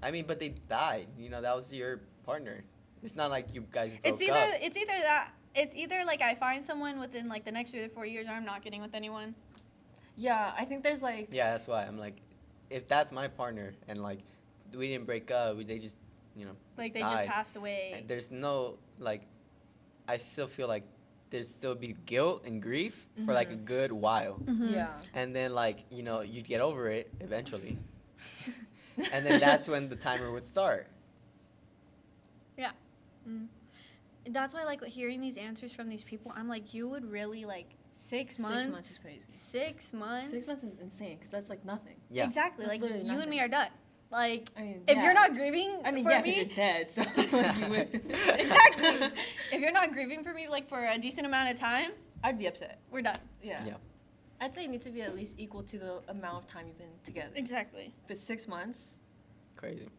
I mean, but they died. You know, that was your partner. It's not like you guys broke It's up. either like I find someone within like the next 3 to 4 years, or I'm not getting with anyone. Yeah, I think there's like Yeah, that's why I'm like, if that's my partner and like we didn't break up, they just, you know, Like they just died. passed away. And there's no like, I still feel like there's still be guilt and grief for like a Mhm. good while, yeah. and then like you'd get over it eventually, and then that's when the timer would start. Mm. that's why like hearing these answers from these people, I'm like, you would really like 6 months. 6 months is crazy. 6 months. 6 months is insane because that's like nothing. Yeah. Exactly. That's Like literally you and nothing. me are done. Like I mean, if yeah. you're not grieving I mean, for yeah, because me, you're dead, so you would. exactly. If you're not grieving for me like for a decent amount of time, I'd be upset. we're done. Yeah. Yeah. I'd say it needs to be at least equal to the amount of time you've been together. Exactly. If it's 6 months, Crazy.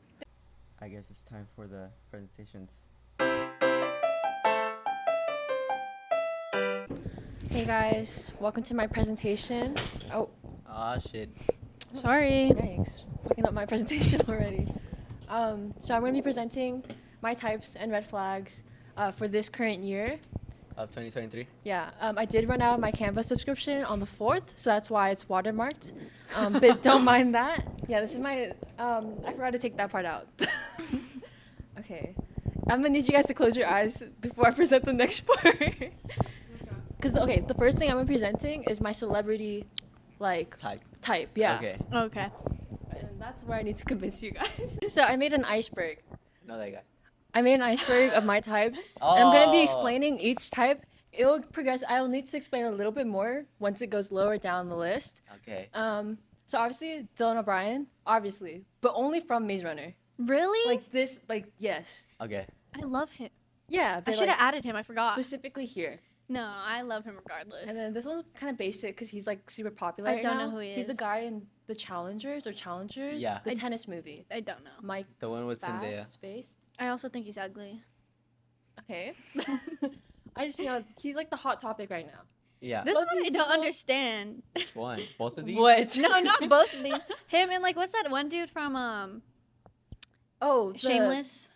I guess it's time for the presentations. hey guys, welcome to my presentation. Oh, Ah, shit. Sorry. yikes, fucking up my presentation already. So I'm gonna be presenting my types and red flags for this current year. Of 2023. Yeah, I did run out of my Canva subscription on the 4th, so that's why it's watermarked. But don't mind that. Yeah, this is my, I forgot to take that part out. Okay. I'm gonna need you guys to close your eyes before I present the next part. Because, okay, the first thing I'm presenting is my celebrity, like, type, yeah. Okay. Okay. And that's where I need to convince you guys. So I made an iceberg. No, that guy. I made an iceberg of my types, and I'm gonna be Oh. explaining each type. It'll progress. I'll need to explain a little bit more once it goes lower down the list. Okay. So obviously Dylan O'Brien, obviously, but only from Maze Runner. Really? Like this, like yes, Okay. I love him. yeah. I But should have like, added him. I forgot. specifically here. No, I love him regardless. And then this one's kind of basic because he's like super popular. I right don't now. know who he He's the is. guy in the Challengers. Yeah. The tennis movie. I don't know. Mike The one with Zendaya. Fast Space. I also think he's ugly. Okay. I just he's like the hot topic right now. Yeah. This Both one I these don't people- understand. One. Both of these? What? No, not both of these. Him and like what's that one dude from Oh, Shameless?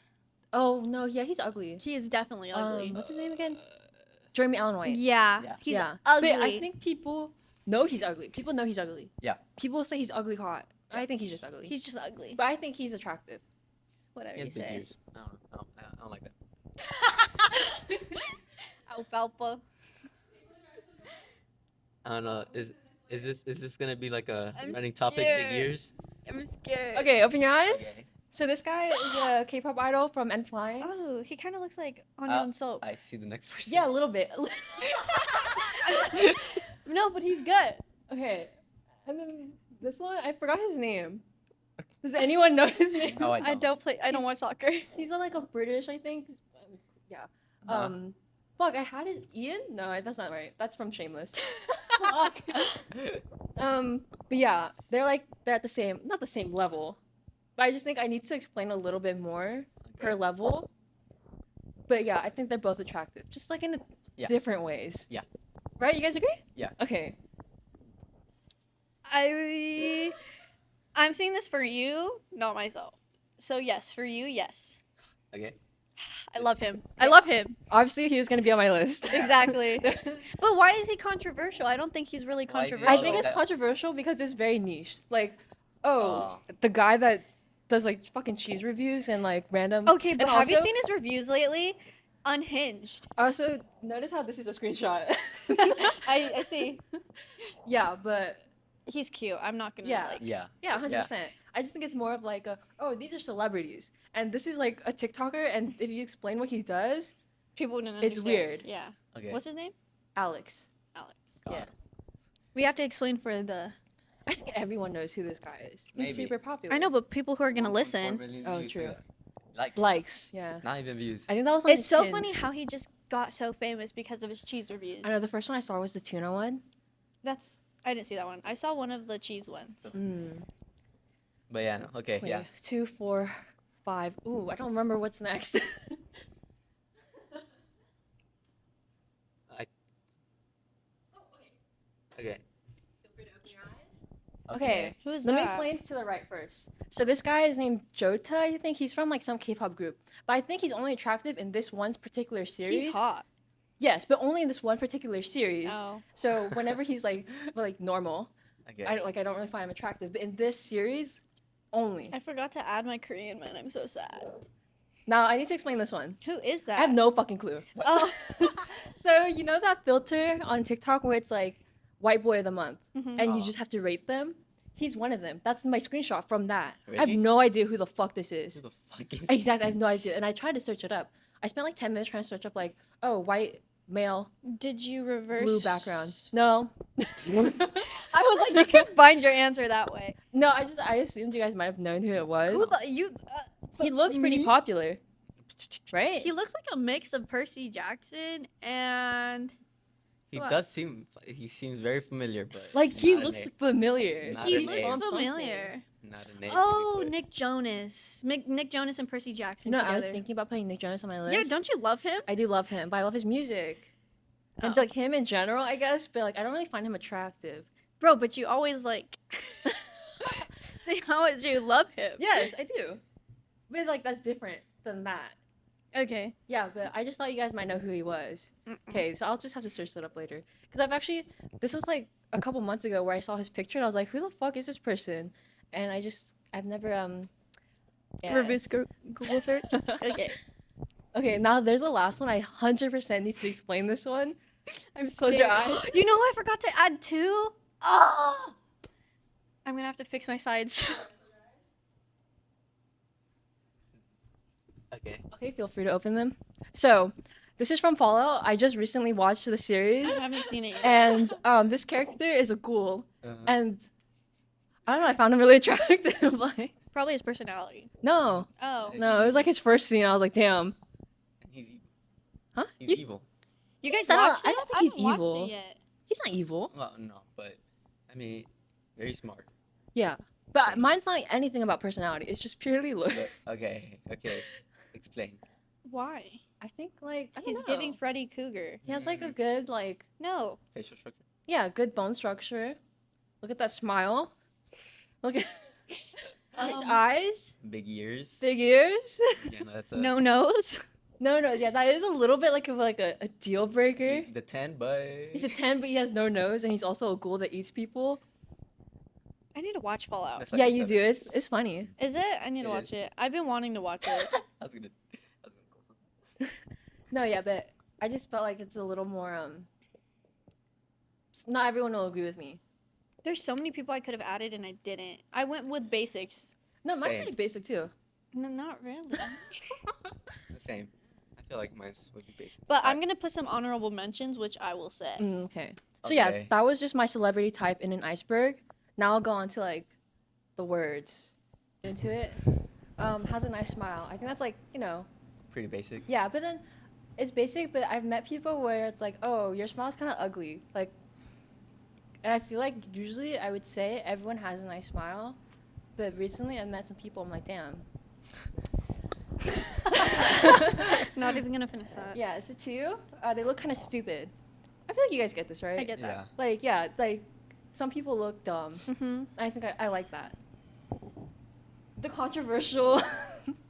Oh no, yeah, he's ugly. He is definitely ugly. What's his name again? Jeremy Allen White. Yeah, Yeah. he's yeah. ugly. But I think people know he's ugly. People know he's ugly. Yeah. People say he's ugly hot. I think he's just ugly. he's just ugly. But I think he's attractive. Whatever He you has big say. ears. I don't know. I don't like that. Alfalfa. I don't know. Is this gonna be like a I'm running topic? Big scared. ears. I'm scared. Okay, open your eyes. Okay. So this guy is a K-pop idol from N Flying. Oh, he kind of looks like Onion Soap. I see the next person. Yeah, a little bit. No, but he's good. Okay, and then this one, I forgot his name. Does anyone know his name? No, I I don't. don't watch soccer. He's like a British, I think. Yeah. Uh-huh. Fuck, I had it. Ian? No, that's not right. That's from Shameless. Fuck. But yeah, they're at the same, not the same level, but I just think I need to explain a little bit more per Okay. level. But yeah, I think they're both attractive, just like in Yeah. different ways. Yeah. Right? You guys agree? Yeah. Okay. I'm seeing this for you, not myself. So yes, for you, yes. Okay. I love him. I love him. Obviously, he was gonna be on my list. Exactly. But why is he controversial? I don't think he's really Why is he controversial. I think it's that- controversial because it's very niche. Like, oh, Oh. the guy that does like fucking cheese reviews and like random. Okay, but and have you also- seen his reviews lately? Unhinged. Also, notice how this is a screenshot. I see. Yeah, but He's cute. I'm not gonna Yeah. like. Yeah. yeah, 100%. I just think it's more of like these are celebrities, and this is like a TikToker, and if you explain what he does, People wouldn't It's understand. weird. Yeah. Okay. What's his name? Alex. Alex. Got Yeah. it. We have to explain for the. I think everyone knows who this guy is. He's Maybe. super popular. I know, but people who are gonna 1.4 listen. million Oh, views for true. that. Likes. Likes, yeah. Not even views. I think that was like It's so Hinge. funny how he just got so famous because of his cheese reviews. I know the first one I saw was the tuna one. I didn't see that one. I saw one of the cheese ones. Mm. But yeah, no. Okay. Wait, Yeah. 2, 4, 5. Ooh, I don't remember what's next. Okay. Okay. Who is Let me that? explain to the right first. So this guy is named Jota, I think. He's from like some K-pop group. But I think he's only attractive in this one particular series. He's hot. Yes, but only in this one particular series. Oh. So whenever he's like normal, Okay. I don't really find him attractive. But in this series, only. I forgot to add my Korean man. I'm so sad. Now I need to explain this one. Who is that? I have no fucking clue. Oh. So you know that filter on TikTok where it's like white boy of the month, Mhm. and you Oh. just have to rate them. He's one of them. That's my screenshot from that. I have Really? no idea who the fuck this is. Who the fuck is Exactly, I have no idea. And I tried to search it up. I spent like 10 minutes trying to search up like, oh, white male, Did you reverse? blue background. No. I was like, you can find your answer that way. No, I assumed you guys might have known who it was. Who the, you? He looks pretty me? popular. Right? He looks like a mix of Percy Jackson and He What? does seem. He seems very familiar, but Like he not a looks name. familiar. Not he a looks name. familiar. Not a name. to be Oh, put. Nick Jonas. Nick Jonas and Percy Jackson You know, together. I was thinking about putting Nick Jonas on my list. Yeah, don't you love him? I do love him, but I love his music. And Oh. like him in general, I guess, but like I don't really find him attractive. Bro, but you always like say how much you love him. Yes, I do. But like that's different than that. Okay. Yeah, but I just thought you guys might know who he was. Okay, so I'll just have to search that up later. Because this was like a couple months ago where I saw his picture and I was like, who the fuck is this person? And I've never, yeah. Reverse Google search. Okay. Okay, now there's the last one. I 100% need to explain this one. I'm Close your scared. eyes. You know who I forgot to add too? Oh! I'm gonna have to fix my sides. Okay. Okay, feel free to open them. So, this is from Fallout. I just recently watched the series. I haven't seen it yet. And this character is a ghoul. Uh-huh. And I don't know, I found him really attractive. Like, Probably his personality. no, Oh. no, it was like his first scene. I was like, damn. He's evil. Huh? He's You- evil. You guys I don't- watched it? I don't think I he's haven't watched evil. it yet. He's not evil. Well, no, but I mean, very smart. Yeah. But mine's not like anything about personality. It's just purely look. But, okay. Explain. Why? I think like I don't He's know. giving Freddy Cougar. He has like a good like No. Facial structure. good bone structure. Look at that smile. Look at his Um, eyes, Big ears. big ears. Yeah, no, that's a. No nose. No, yeah, that is a little bit like a deal breaker. The 10, but. He's a 10, but he has no nose, and he's also a ghoul that eats people. I need to watch Fallout. That's like Yeah, a you 7. do. It's funny. Is it? I need to It watch is. it. I've been wanting to watch it. I was gonna go something. No, yeah, but I just felt like it's a little more not everyone will agree with me. There's so many people I could have added and I didn't. I went with basics. No, mine's Same. pretty basic too. No, not really. The same. I feel like mine's would be basic. But I'm gonna put some honorable mentions, which I will say. Okay. So yeah, Okay. that was just my celebrity type in an iceberg. Now I'll go on to like the words into it. Has a nice smile. I think that's like, Pretty basic. yeah, but then it's basic, but I've met people where it's like, oh, your smile's kind of ugly. Like, and I feel like usually I would say everyone has a nice smile, but recently I've met some people, I'm like, damn. Not even gonna finish that. Yeah, it's a 2. They look kind of stupid. I feel like you guys get this, right? I get Yeah. that. Like, yeah, like some people look dumb. Mm-hmm. I think I like that. The controversial,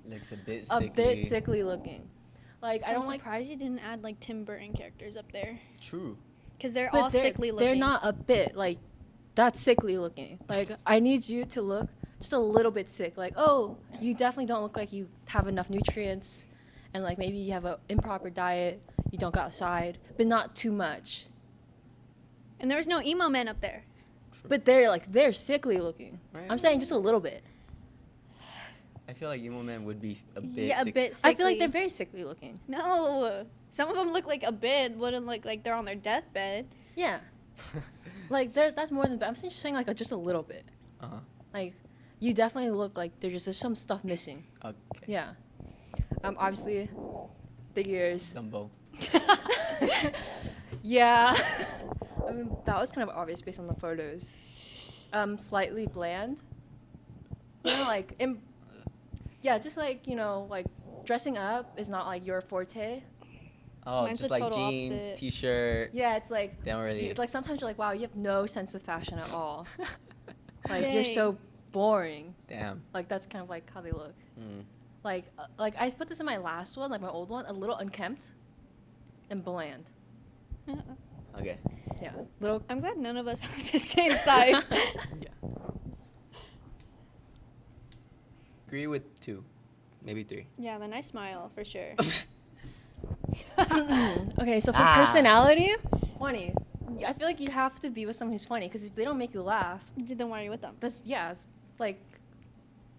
Looks a bit a sickly. bit sickly looking. Like, I I'm don't like. surprised you didn't add like Tim Burton characters up there, True. because they're But all sickly looking. They're not a bit like that's sickly looking. Like, I need you to look just a little bit sick. Like, oh, you definitely don't look like you have enough nutrients, and like maybe you have an improper diet. You don't go outside, but not too much. And there was no emo men up there. True. But they're sickly looking. Right. I'm saying just a little bit. I feel like emo man would be a bit. Yeah, a sick. bit. Sickly. I feel like they're very sickly looking. No, some of them look like a bit. Wouldn't look like they're on their deathbed. Yeah, like that's more than. I'm just saying like just a little bit. Uh-huh. Like, you definitely look like there's some stuff missing. Okay. Yeah. Obviously, big ears. Dumbo. Yeah. I mean, that was kind of obvious based on the photos. Slightly bland. You know, like, yeah, just like, like dressing up is not like your forte. Oh, Mine's just the like total jeans, opposite. t-shirt. Yeah, it's like, They don't really. it's like sometimes you're like, wow, you have no sense of fashion at all. Like, you're Dang. so boring. Damn. Like, that's kind of like how they look. Mm. Like I put this in my last one, like my old one, a little unkempt and bland. Okay. Yeah, little. I'm glad none of us have the same side. Yeah. Agree with 2, maybe 3. Yeah, the nice smile for sure. Okay, so for Ah. personality, 20. I feel like you have to be with someone who's funny because if they don't make you laugh, Then why are you with them? that's it's like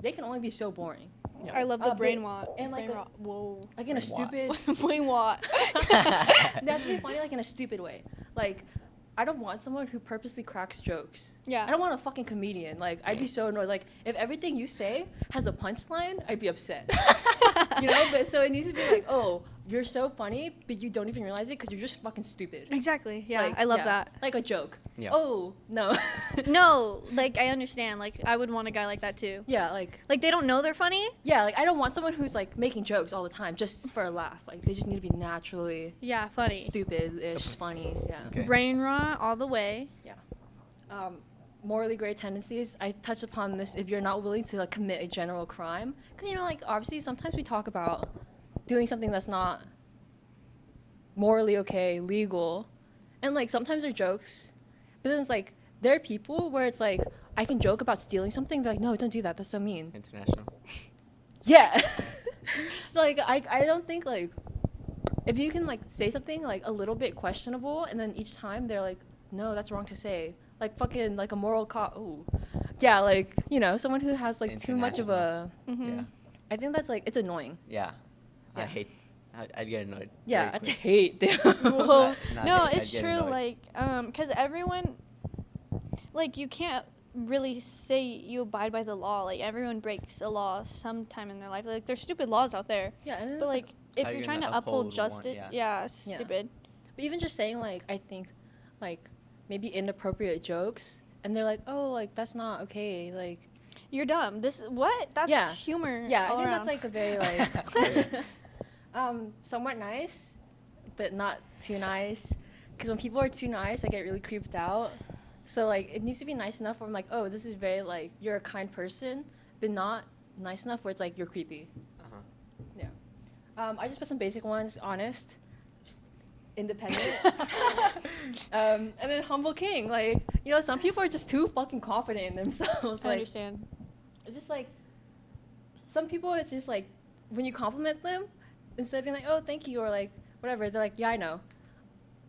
they can only be so boring. Yeah. I love the But- brain rot. and like brain a- rot. Whoa. Like in a Brain what? stupid. brain rot. That's be funny like in a stupid way. Like I don't want someone who purposely cracks jokes. Yeah. I don't want a fucking comedian. Like I'd be so annoyed. Like if everything you say has a punchline, I'd be upset. You know, but so it needs to be like, oh, you're so funny, but you don't even realize it because you're just fucking stupid. Exactly. Yeah, Like, I love that. Like a joke. Yeah. Oh no. No, like I understand. Like I would want a guy like that too. Yeah, like Like they don't know they're funny. like I don't want someone who's like making jokes all the time just for a laugh. Like they just need to be naturally Yeah, funny. stupid-ish, funny. Yeah. Okay. Brain rot all the way. Morally gray tendencies. I touched upon this. If you're not willing to like commit a general crime, because you know, like obviously sometimes we talk about doing something that's not morally okay, legal, and like sometimes they're jokes, but then it's like there are people where it's like I can joke about stealing something. They're like, no, don't do that. That's so mean. International. Yeah. Like I don't think like if you can like say something like a little bit questionable and then each time they're like, no, that's wrong to say. Like fucking like a moral ooh. Yeah, like, you know, someone who has like too much of a Mm-hmm. Yeah. I think that's like it's annoying. Yeah. I Yeah. hate. I'd get annoyed. Yeah, very I quick. hate them. Whoa. Not No, hate, it's I'd get true. annoyed. Like, cause everyone, like, you can't really say you abide by the law. Like, everyone breaks a law sometime in their life. Like, there's stupid laws out there. Yeah, and then But it's like, if How you're you're trying to gonna uphold uphold one, justice, yeah. yeah, it's Yeah. stupid. but even just saying like I think like maybe inappropriate jokes and they're like, "Oh, like that's not okay." Like You're dumb. This what? That's Yeah. humor. yeah, I all think around. that's like a very like somewhat nice, but not too nice. Because when people are too nice, I get really creeped out. So like it needs to be nice enough where I'm like, oh, this is very like you're a kind person, but not nice enough where it's like you're creepy. Uh-huh. Yeah. I just put some basic ones. Honest, independent, and then humble king. Like you know, some people are just too fucking confident in themselves. I Like understand. it's just like some people. It's just like when you compliment them, instead of being like, "Oh, thank you," or like whatever, they're like, "Yeah, I know."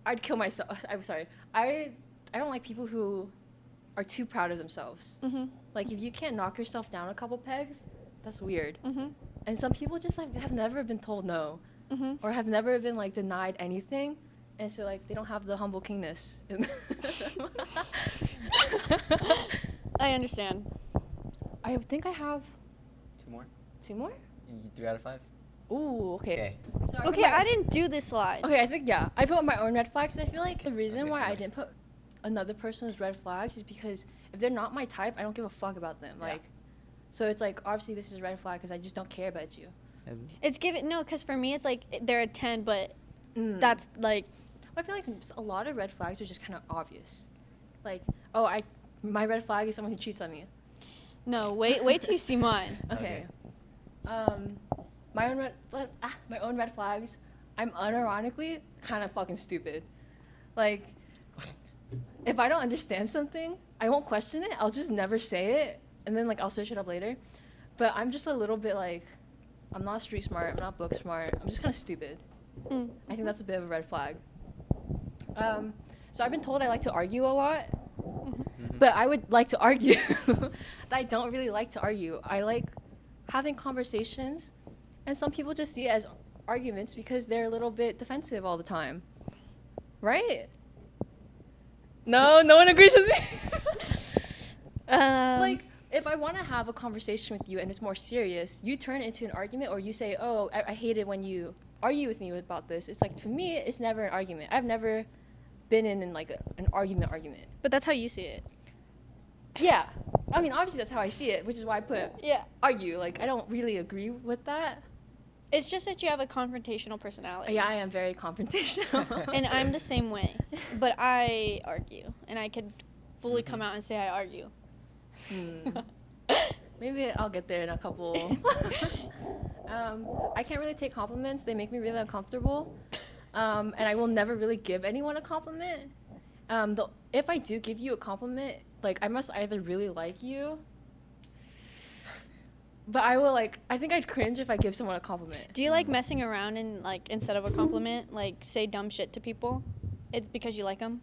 I'd kill myself. I'm sorry. I don't like people who are too proud of themselves. Mhm. Like if you can't knock yourself down a couple pegs, that's weird. Mhm. And some people just like have never been told no, Mhm. or have never been like denied anything, and so like they don't have the humble kingness. I understand. I think I have 2 more. 2 more. 3 out of 5. Ooh, okay. Okay. So I Okay, put my- I didn't do this slide. Okay, I think yeah. I put my own red flags. And I feel like the reason Okay, why I nice. didn't put another person's red flags is because if they're not my type, I don't give a fuck about them. Yeah. Like, so it's like obviously this is a red flag because I just don't care about you. It's given no, because for me it's like they're a 10, but Mm. that's like I feel like a lot of red flags are just kind of obvious. Like, oh, my red flag is someone who cheats on me. no. Wait till you see mine. Okay. My own red flags. I'm unironically kind of fucking stupid. Like, if I don't understand something, I won't question it. I'll just never say it, and then like I'll search it up later. But I'm just a little bit like, I'm not street smart. I'm not book smart. I'm just kind of stupid. Mm. I think that's a bit of a red flag. So I've been told I like to argue a lot, Mhm. but I would like to argue. I don't really like to argue. I like having conversations, and some people just see it as arguments because they're a little bit defensive all the time. Right? No one agrees with me. Like, if I want to have a conversation with you and it's more serious, you turn it into an argument, or you say, "Oh, I hate it when you argue with me about this." It's like, to me, it's never an argument. I've never been in like an argument. but that's how you see it. Yeah. I mean, obviously that's how I see it, which is why I put Yeah. argue. Like, I don't really agree with that. It's just that you have a confrontational personality. Yeah, I am very confrontational. And I'm the same way, but I argue, and I could fully Mhm. come out and say I argue. Maybe I'll get there in a couple. I can't really take compliments. They make me really uncomfortable. And I will never really give anyone a compliment. If I do give you a compliment, like, I must either really like you, but I think I'd cringe if I give someone a compliment. Do you like messing around and like instead of a compliment, like say dumb shit to people? It's because you like them.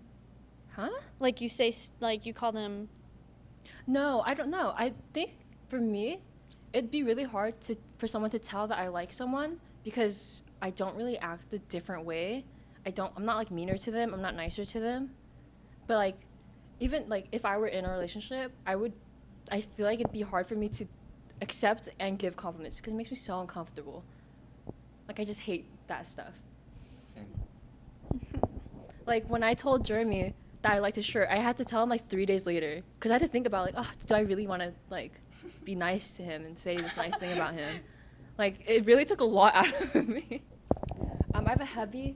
Huh? Like you say, like you call them. No, I don't know. I think for me, it'd be really hard for someone to tell that I like someone because I don't really act a different way. I'm not like meaner to them. I'm not nicer to them. But like, even like if I were in a relationship, I feel like it'd be hard for me to accept and give compliments because it makes me so uncomfortable. Like I just hate that stuff. Same. Like when I told Jeremy that I liked his shirt, I had to tell him like 3 days later because I had to think about like, oh, do I really want to like be nice to him and say this nice thing about him? Like it really took a lot out of me. I have a heavy,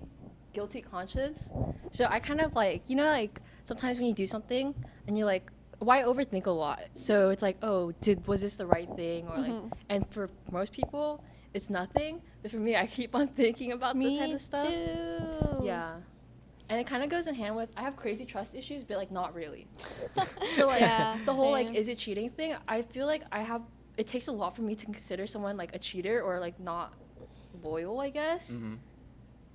guilty conscience, so I kind of like like sometimes when you do something and you're like, why overthink a lot? So it's like, oh, was this the right thing or like? And for most people, it's nothing. But for me, I keep on thinking about Me that type of stuff. too. Yeah. And it kind of goes in hand with I have crazy trust issues, but like not really. So like Yeah, the whole same. like is it cheating thing, I feel like it takes a lot for me to consider someone like a cheater or like not loyal, I guess. Mm-hmm.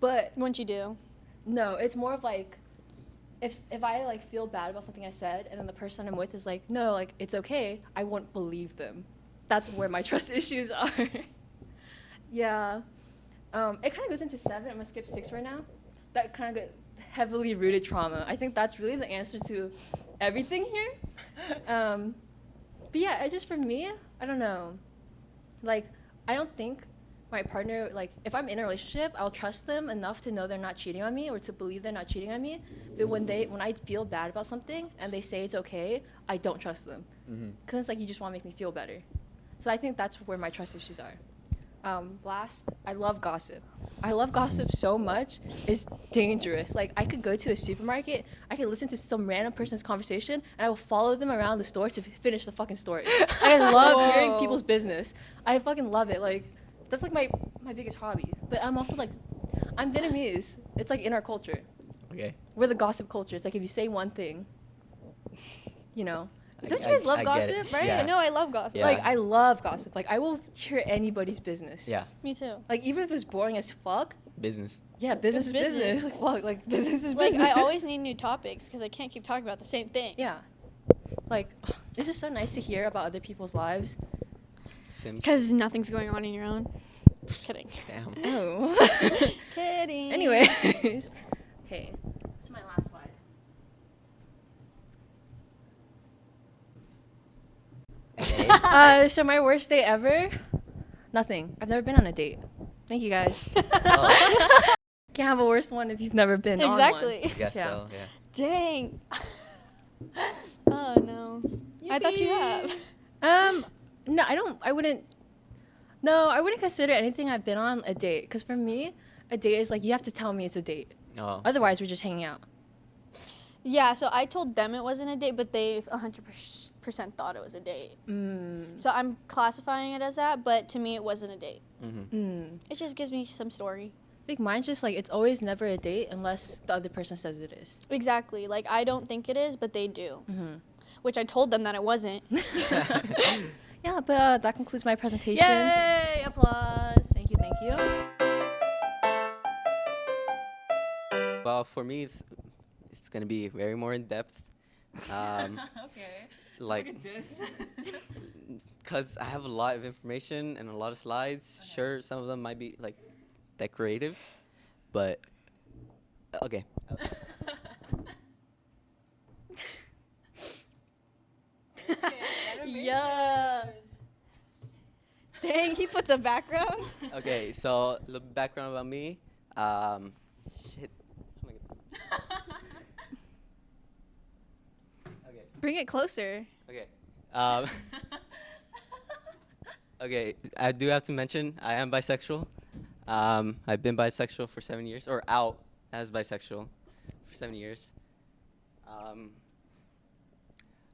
But Once you do. no, it's more of like if I like feel bad about something I said and then the person I'm with is like, no, like it's okay, I won't believe them. That's where my trust issues are. Yeah. It kind of goes into 7. I'm gonna skip 6 right now. That kind of heavily rooted trauma. I think that's really the answer to everything here. But yeah, it's just for me, I don't know. Like, I don't think my partner, like, if I'm in a relationship, I'll trust them enough to know they're not cheating on me or to believe they're not cheating on me. But when I feel bad about something and they say it's okay, I don't trust them. Because it's like, you just want to make me feel better. So I think that's where my trust issues are. Last, I love gossip. I love gossip so much. It's dangerous. Like, I could go to a supermarket, I could listen to some random person's conversation, and I will follow them around the store to finish the fucking story. I love hearing people's business. I fucking love it. Like, that's like my biggest hobby. But I'm also like, I'm Vietnamese. It's like in our culture. Okay. We're the gossip culture. It's like if you say one thing, you know. Don't you I- guys love I get it. gossip, right? Yeah. No, I love gossip. Yeah. Like, I love gossip. Like, I will hear anybody's business. Yeah. Me too. Like, even if it's boring as fuck, Business. yeah, business It's is business. business. Like, fuck, like, business is Like, business. I always need new topics because I can't keep talking about the same thing. Yeah. Like, it's just so nice to hear about other people's lives. Sims. Because nothing's going on in your own. Just kidding. Damn. Oh. Kidding. Anyways. Okay. This is my last slide. Okay. So my worst day ever? Nothing. I've never been on a date. Thank you, guys. Oh, Can't have a worse one if you've never been on one. Exactly. guess Yeah. so. Yeah. Dang. Oh no. I thought you have. No, I wouldn't consider anything I've been on a date. Because for me, a date is like, you have to tell me it's a date. Oh. Otherwise, we're just hanging out. Yeah, so I told them it wasn't a date, but they 100% thought it was a date. So I'm classifying it as that, but to me it wasn't a date. Mm-hmm. It just gives me some story. I think mine's just like, it's always never a date unless the other person says it is. Exactly. Like, I don't think it is, but they do. Mm-hmm. Which I told them that it wasn't. Yeah, but that concludes my presentation. Yay! Applause. Thank you, thank you. Well, for me, it's gonna be very more in depth. Okay. Like, this. cause I have a lot of information and a lot of slides. Okay. Sure, some of them might be like decorative, but okay. Yeah. Dang, he puts a background. Okay, so the background about me. Shit. Oh my God. Okay. Bring it closer. Okay. Um, okay, I do have to mention I am bisexual. I've been bisexual for 7 years, or out as bisexual for 7 years.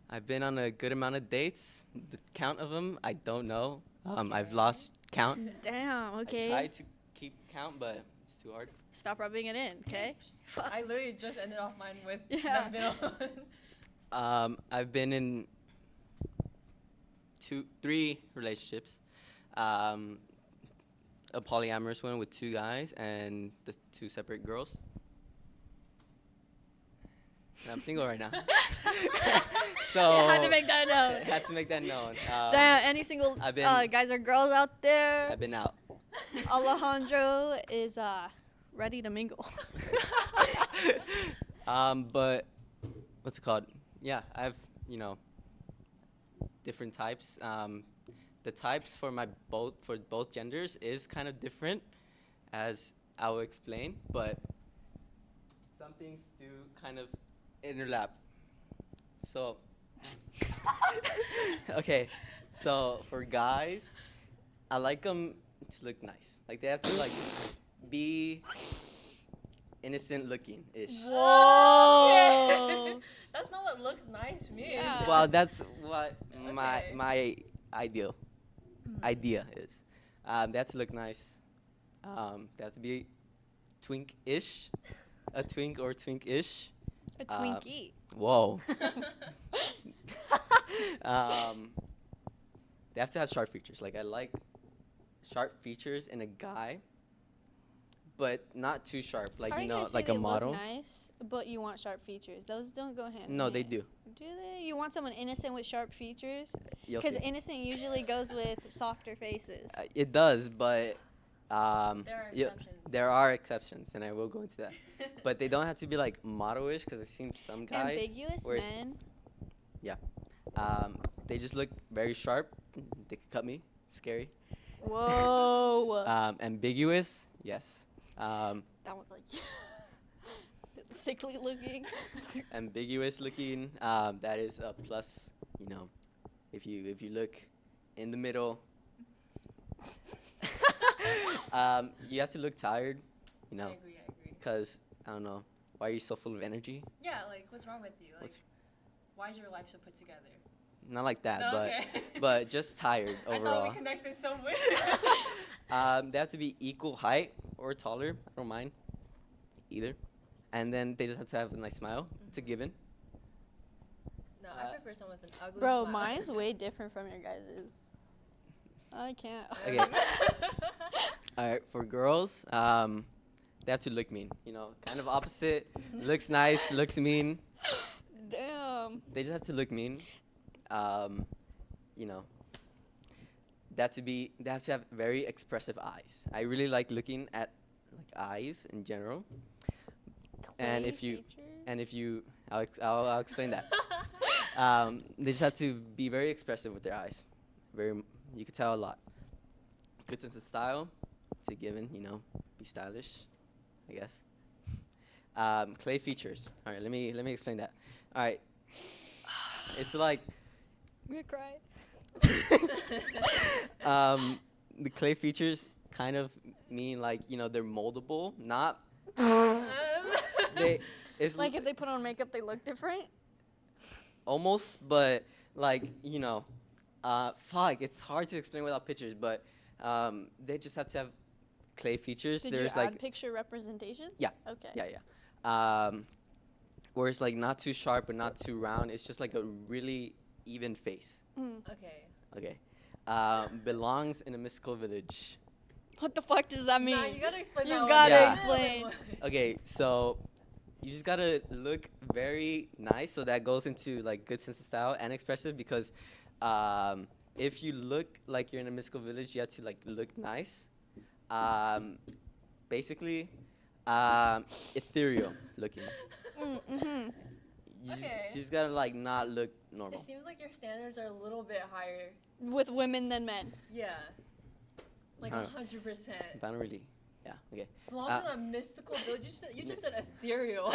I've been on a good amount of dates. The count of them, I don't know. I've lost count. Damn, I okay. tried to keep count, but it's too hard. Stop rubbing it in, okay? I literally just ended off mine with Yeah. never been on. I've been in 3 relationships. A polyamorous one with 2 guys and the 2 separate girls. and I'm single right now. So Yeah, had to make that known. had to make that known. Damn, any single I've been- guys or girls out there, I've been out. Alejandro is ready to mingle. But what's it called? Yeah, I've different types. The types for both genders is kind of different, as I will explain. But some things do kind of interlap. So okay, so for guys, I like them to look nice. Like they have to like be innocent looking ish. Whoa. That's not what looks nice means. Yeah. Well, that's what my Okay. my idea is. They have to look nice. They have to be twink-ish, a twink or twink-ish. A Twinkie. Whoa. They have to have sharp features. Like I like sharp features in a guy, but not too sharp. Like How are you gonna say like they a model. Look nice, but you want sharp features. Those don't go hand. in No, they hand. do. Do they? You want someone innocent with sharp features? You'll Because see. innocent usually goes with softer faces. It does, but There are exceptions. there are exceptions, and I will go into that. But they don't have to be like model-ish, because I've seen some guys. Ambiguous where it's- men. They just look very sharp. They could cut me. Scary. Whoa. Ambiguous, yes. That was like sickly looking. Ambiguous looking. That is a plus. If you look in the middle. You have to look tired. I agree. Because I don't know. Why are you so full of energy? Yeah, like what's wrong with you? Like, What's- why is your life so put together? Not like that, No, but okay. but just tired I thought overall. we connected somewhere. They have to be equal height or taller. I don't mind either. And then they just have to have a nice smile. It's a given. No, I prefer someone with an ugly Bro, smile. mine's way different from your guys's. I can't. Okay. All right, for girls, they have to look mean. Kind of opposite. Looks nice, looks mean. Damn. They just have to look mean. They have to have very expressive eyes. I really like looking at like eyes in general. And Clay if you- features? I'll explain that. They just have to be very expressive with their eyes. You could tell a lot. Good sense of style. It's a given. Be stylish, I guess. Clay features. All right, let me explain that. All right, it's like I'm gonna cry. the clay features kind of mean like they're moldable, not they. It's Like if they put on makeup, they look different. almost, but like fuck, it's hard to explain without pictures, but they just have to have clay features. Did There's you like add picture representations? Yeah. Okay. yeah. Where it's like not too sharp but not too round. It's just like a really even face. Mm. Okay. Okay. Belongs in a mystical village. What the fuck does that mean? Nah, you gotta explain You that one. gotta Yeah. explain. Okay, so you just gotta look very nice. So that goes into like good sense of style and expressive, because if you look like you're in a mystical village, you have to like look nice. Basically, ethereal looking. Mm-hmm. Okay. You just gotta like not look normal. It seems like your standards are a little bit higher. With women than men. Yeah. Like I don't- 100%. But I don't really. Yeah. Okay. Belongs in a mystical village. You just said ethereal.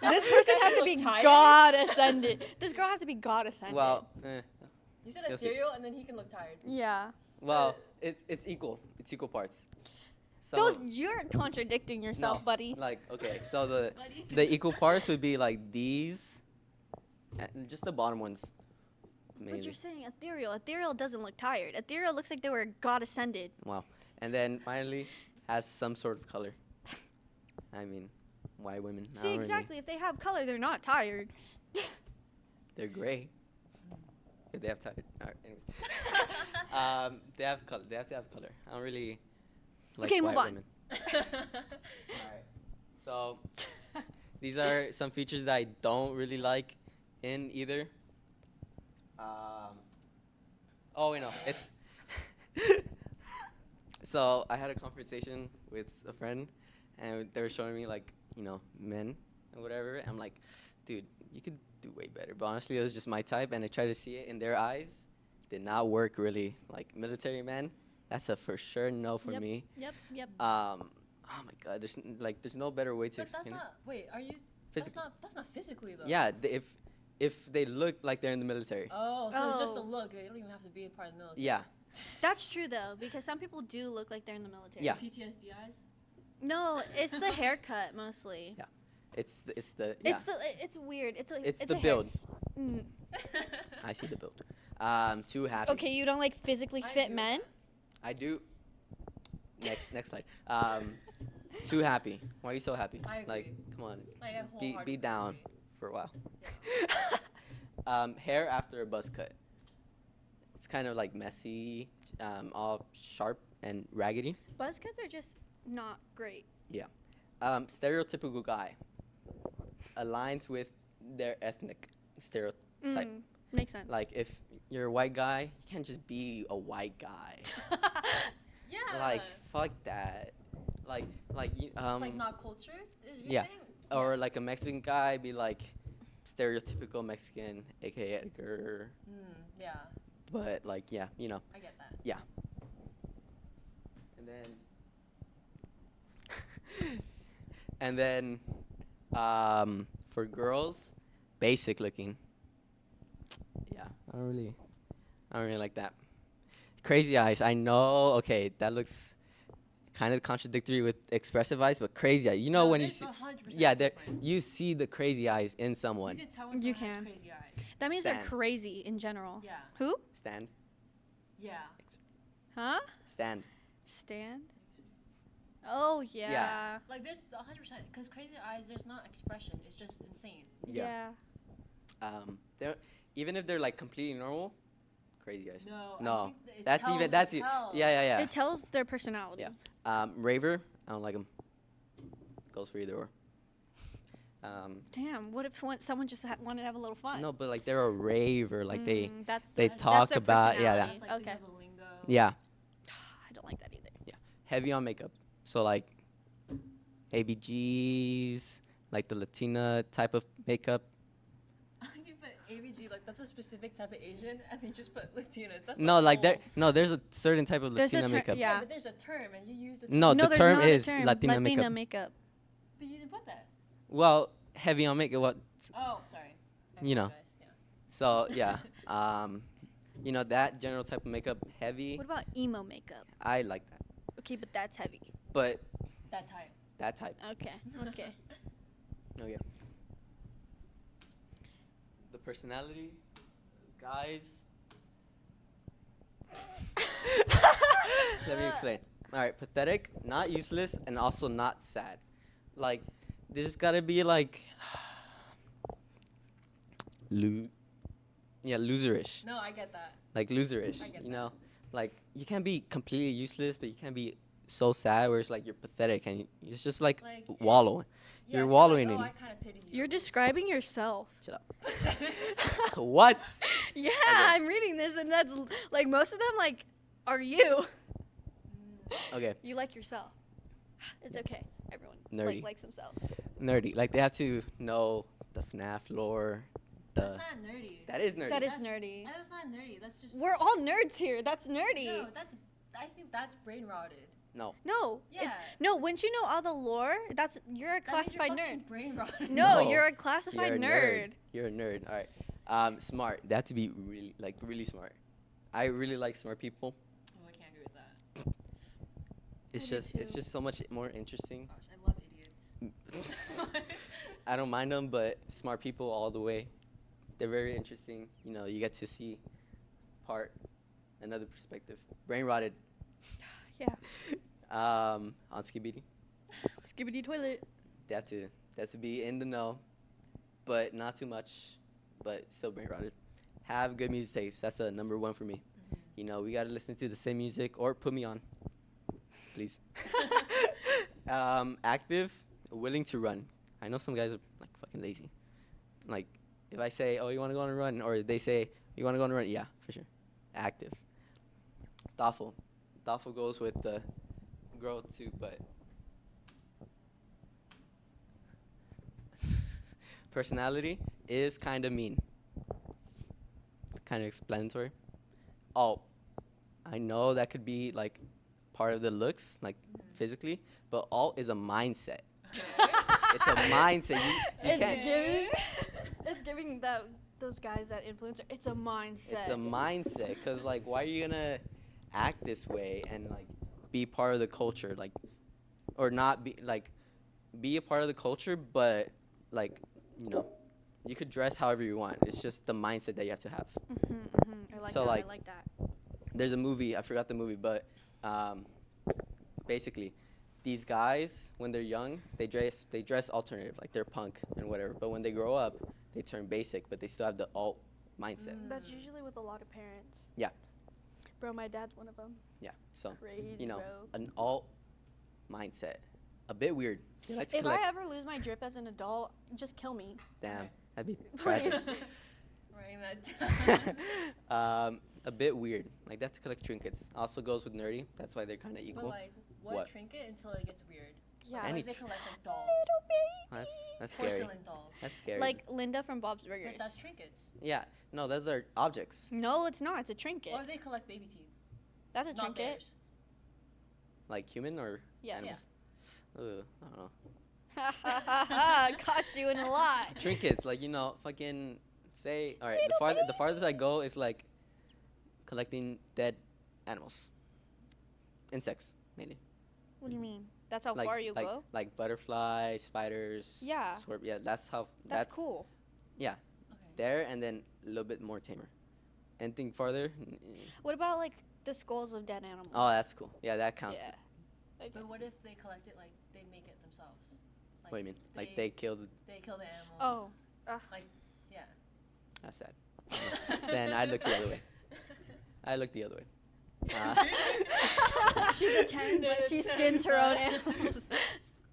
This person has to Look be tired? God ascended. This girl has to be God ascended. Well, You said You'll see. ethereal, and then he can look tired. Yeah. it's equal. It's equal parts. So Those you're contradicting yourself, no, buddy. Like okay, so the equal parts would be like these, and just the bottom ones. But Maybe. you're saying ethereal. Ethereal doesn't look tired. Ethereal looks like they were God ascended. Wow. And then finally has some sort of color. I mean, why women? I See, don't really- exactly. If they have color, they're not tired. They're gray. If they have tired. All right. Anyways. They have color. They have to have color. I don't really like Okay, white move on. women. All right. So These are some features that I don't really like in either. Oh, wait, no. It's so I had a conversation with a friend, and they were showing me like men and whatever. I'm like, dude, you could do way better. But honestly, it was just my type, and I tried to see it in their eyes. Did not work really. Like military men, that's a for sure no for Yep. me. Yep. Yep. Oh my god, there's no better way to But that's explain it. not. Wait, are you? Physically. That's not physically though. Yeah, if they look like they're in the military. Oh, so it's just a Oh. look. They don't even have to be a part of the military. Yeah, That's true though, because some people do look like they're in the military. Yeah. PTSD eyes. No, it's the haircut mostly. Yeah. it's the yeah. It's weird. It's It's a the hair- build. Mm. I see the build. Too happy. Okay, you don't like physically I fit agree with men? that. I do. Next slide. Too happy. Why are you so happy? I agree. Like, come on, Like I be wholeheartedly down agree. for a while. Yeah. Hair after a buzz cut. It's kind of like messy, all sharp and raggedy. Buzz cuts are just not great. Stereotypical guy. Aligns with their ethnic stereotype. Makes sense. Like if you're a white guy, you can't just be a white guy. Yeah. Like fuck that. Like like not cultured. Is what yeah. You're saying? or like a Mexican guy be like stereotypical Mexican, aka Edgar. Yeah. But like yeah, I get that. yeah. And then for girls, basic looking. Yeah, I don't really like that. Crazy eyes. I know. Okay, that looks kind of contradictory with expressive eyes, but crazy eye. You know when you there's see, 100% yeah, there difference. you see the crazy eyes in You someone. can tell when You someone has can. crazy eyes. that means they're Stan. crazy in general. Yeah. Who? Stand, Yeah. Huh? stand. Stand? Oh yeah. Like there's 100% because crazy eyes. There's not expression. It's just insane. Yeah. They're even if they're like completely normal, crazy eyes. No. No, I think that it that's tells even as that's hell. yeah. It tells their personality. Yeah. Raver, I don't like them. Goes for either or. Damn. What if someone just wanted to have a little fun? No, but like they're a raver, like they That's they that's talk their about personality. That's like Okay. the lingo. yeah, I don't like that either. heavy on makeup. So like ABGs, like the Latina type of makeup. You put AVG like that's a specific type of Asian, and you just put Latinas. That's No, not like cool. there's a certain type of There's a Latina ter- makeup. yeah. But there's a term, and you use the term. No, the there's term not a is term. Latina makeup. makeup. But you didn't put that. Well, heavy on makeup. What? Oh, sorry. I You know. apologize, yeah. So yeah, that general type of makeup, heavy. What about emo makeup? I like that, Okay, but that's heavy. but That type. that type. Okay. Okay. Oh yeah. The personality, guys. Let me explain. All right, pathetic, not useless, and also not sad. Like, there's gotta be like, loserish. No, I get that. Like loserish, I get you that. know. Like you can't be completely useless, but you can't be so sad where it's like you're pathetic and it's just like Like, wallowing. Yeah, You're so wallowing like, in oh, it. I kind of pity you. You're describing yourself. Shut up. What? Yeah, I'm reading this, and that's like most of them like are you. Okay, You like yourself. It's okay. Everyone Nerdy. likes themselves. nerdy. Like they have to know the FNAF lore. That's not nerdy. That is nerdy. That is That's- nerdy. That's not nerdy. That's just. We're all nerds here. That's nerdy. No, that's. I think that's brain rotted. No. No, Yeah. it's no. Once you know all the lore, you're a That means you're classified nerd. fucking brain rotted. No, No, you're a classified You're a nerd. You're a nerd. All right. Smart. They have to be really smart. I really like smart people. Oh, I can't agree with that. It's do it's too. just so much more interesting. Gosh, I love idiots. I don't mind them, but smart people all the way. They're very interesting. You know, you get to see another perspective. Brain rotted. Yeah. On Skibidi, Skibbity toilet. they have to be in the know, but not too much, but still brain rotted. Have good music taste. That's a number one for me. You know, we gotta listen to the same music or put me on, please. Active, willing to run. I know some guys are like fucking lazy. Like if I say, "Oh, you want to go on a run," or they say, "You want to go on a run?" Yeah, for sure. Active. Thoughtful. Thoughtful goes with the growth too, but personality is kind of mean. Kind of explanatory. Oh, I know that could be like part of the looks, like physically, but all is a mindset. It's a mindset. You It's can't. giving. It's giving those guys that influencer. It's a mindset. It's a mindset. Cause like, why are you gonna act this way and like be part of the culture, like, or not be a part of the culture, but like, you know, you could dress however you want. It's just the mindset that you have to have. I like So, that. like, I like that. There's a movie, I forgot the movie, but basically, these guys when they're young, they dress alternative, like they're punk and whatever. But when they grow up, they turn basic, but they still have the alt mindset. That's usually with a lot of parents. Yeah. Bro, my dad's one of them. Yeah. So Crazy, you know, bro. an alt mindset, a bit weird. They like to If collect. I ever lose my drip as an adult, just kill me. Damn, that'd be tragic. Please. Writing that down. A bit weird. Like that's to collect trinkets. Also goes with nerdy. That's why they're kind of But equal. like, what, What? trinket until it gets weird? Yeah. Like, Any they tr- collect like dolls, That's scary. porcelain dolls. That's scary. Like Linda from Bob's Burgers. But that's trinkets. yeah, no, those are objects. No, it's not. It's a trinket. Or they collect baby teeth. That's a Not trinket. theirs. Like human or Yes. animals. Ugh, I don't know. Ha ha ha ha! Caught you in a lot. Trinkets, like you know, fucking say. All right, the farthest I go is like collecting dead animals, insects mainly. What do you mean? That's how like, far you like, go? Like butterflies, spiders. Yeah. Yeah, that's how. That's cool. Yeah, Okay. there and then a little bit more tamer. Anything farther? What about like the skulls of dead animals? Oh, that's cool. Yeah, that counts. Yeah. Okay. But what if they collect it like they make it themselves? Like What do you mean? Like they killed? They kill the animals. Oh. Ugh. Like, yeah. That's sad. Then I look the other way. I look the other way. Uh, She's a 10, but she skins her own animals.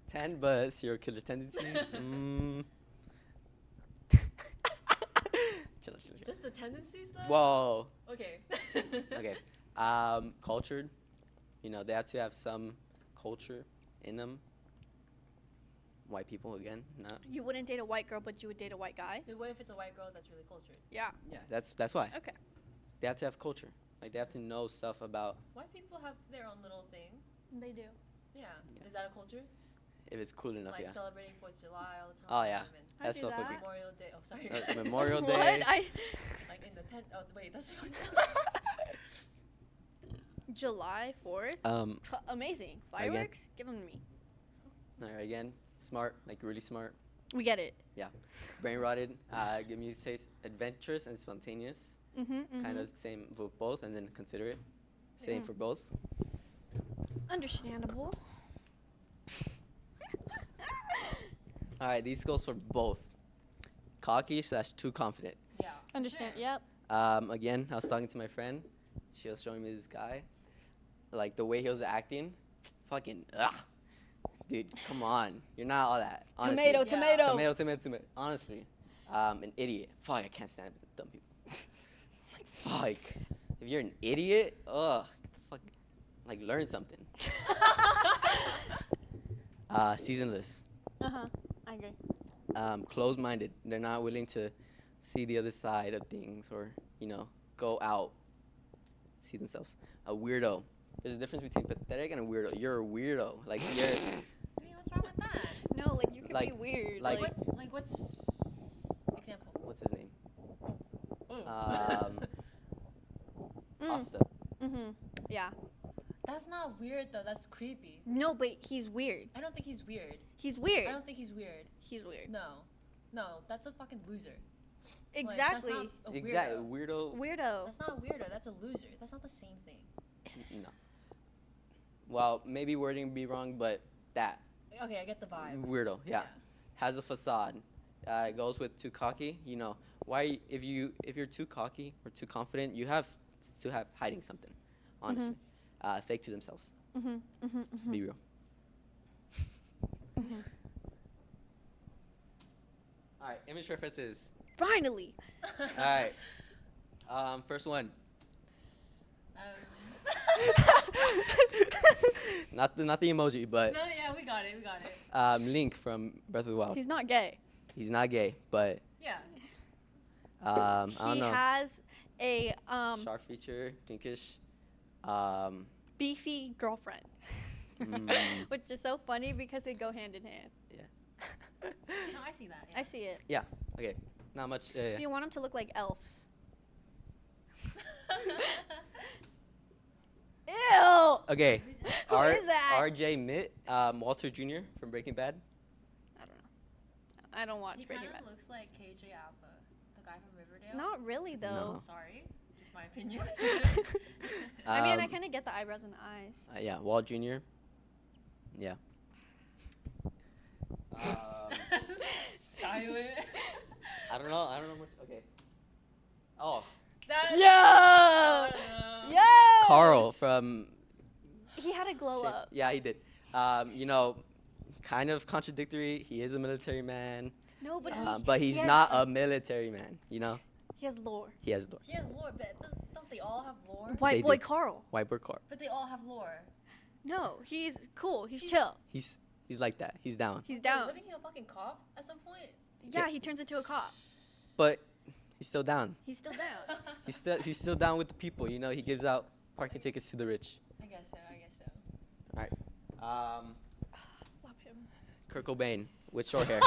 10, but serial killer tendencies. Chill. Just the tendencies though? Whoa. Okay. Okay. Cultured. You know, they have to have some culture in them. White people again, not. You wouldn't date a white girl, but you would date a white guy? But what if it's a white girl that's really cultured? Yeah. Yeah, that's why. Okay. They have to have culture. Like they have to know stuff about White people have their own little thing. They do. Yeah. Yeah. Is that a culture? if it's cool enough. Like Yeah. celebrating 4th of July all the time. Oh yeah. And I That do stuff would be. that. Memorial Day. Oh, sorry. Memorial What? Day. Like independent. Oh, wait, that's July 4th? Amazing. Fireworks? Give them to me. All right, again, smart, like really smart. We get it. Brain rotted. Good music taste. Adventurous and spontaneous. Kind of same for both, and then considerate. Same Mhm. for both. Understandable. All right, these goes for both. Cocky / too confident. yeah. Understand. Sure. Yep. Again, I was talking to my friend. She was showing me this guy. Like the way he was acting, fucking ugh. Dude, come on. You're not all that. Honestly. Tomato, Yeah. tomato. Honestly, an idiot. Fuck, I can't stand dumb people. Like, fuck. If you're an idiot, ugh, get the fuck, like learn something. Seasonless. I agree. Closed-minded. They're not willing to see the other side of things, or go out, see themselves. A weirdo. There's a difference between pathetic and a weirdo. You're a weirdo. Like you're. Wait, what's wrong with that? No, like you can be Like- weird. like- What's example? What's his name? Oh. Asta. Yeah. That's not weird though. That's creepy. No, but he's weird. I don't think he's weird. He's weird. I don't think he's weird. He's weird. No, that's a fucking loser. Exactly. Like, that's not a Exactly. weirdo. Weirdo. Weirdo. That's not a weirdo. That's a loser. That's not the same thing. No. Well, maybe wording be wrong, but that Okay, I get the vibe. weirdo. Yeah. Has a facade. It goes with too cocky. Why? If you're too cocky or too confident, you have to have hiding something. Honestly, fake to themselves. Let's be real. All right, image references. Finally. All right. First one. Not the emoji, but No, yeah, we got it. Link from Breath of the Wild. He's not gay. He's not gay, but Yeah. I don't He know. has a Sharp feature, pinkish. beefy girlfriend, which is so funny because they go hand in hand. No, I see that. Yeah. I see it. Okay, not much. So you want him to look like elves? Ew. Okay, Who is that? R.J. Mitt, Walter Jr. from Breaking Bad. I don't know. I don't watch He Breaking kind Bad. of looks like KJ Apa, the guy from Riverdale. Not really though. No. Sorry, just my opinion. I mean, I kind of get the eyebrows and the eyes. Yeah, Walt Jr. Yeah. Silent. I don't know much. Okay. Oh, That. Yo. I don't know. Yes. Carl from. He had a glow Shape- up. Yeah, he did. Kind of contradictory. He is a military man, No, but but he's he has not a military man. He has lore. He has lore. He has lore, but don't they all have lore? White They boy do. Carl. Whiteboard Carl. But they all have lore. No, he's cool. He's chill. He's like that. He's down. He's Wait, down. Wasn't he a fucking cop at some point? Yeah, he turns into a cop. But he's still down. He's still down. He's still down with the people. He gives out parking tickets to the rich. I guess so. Love him. Kurt Cobain with short hair.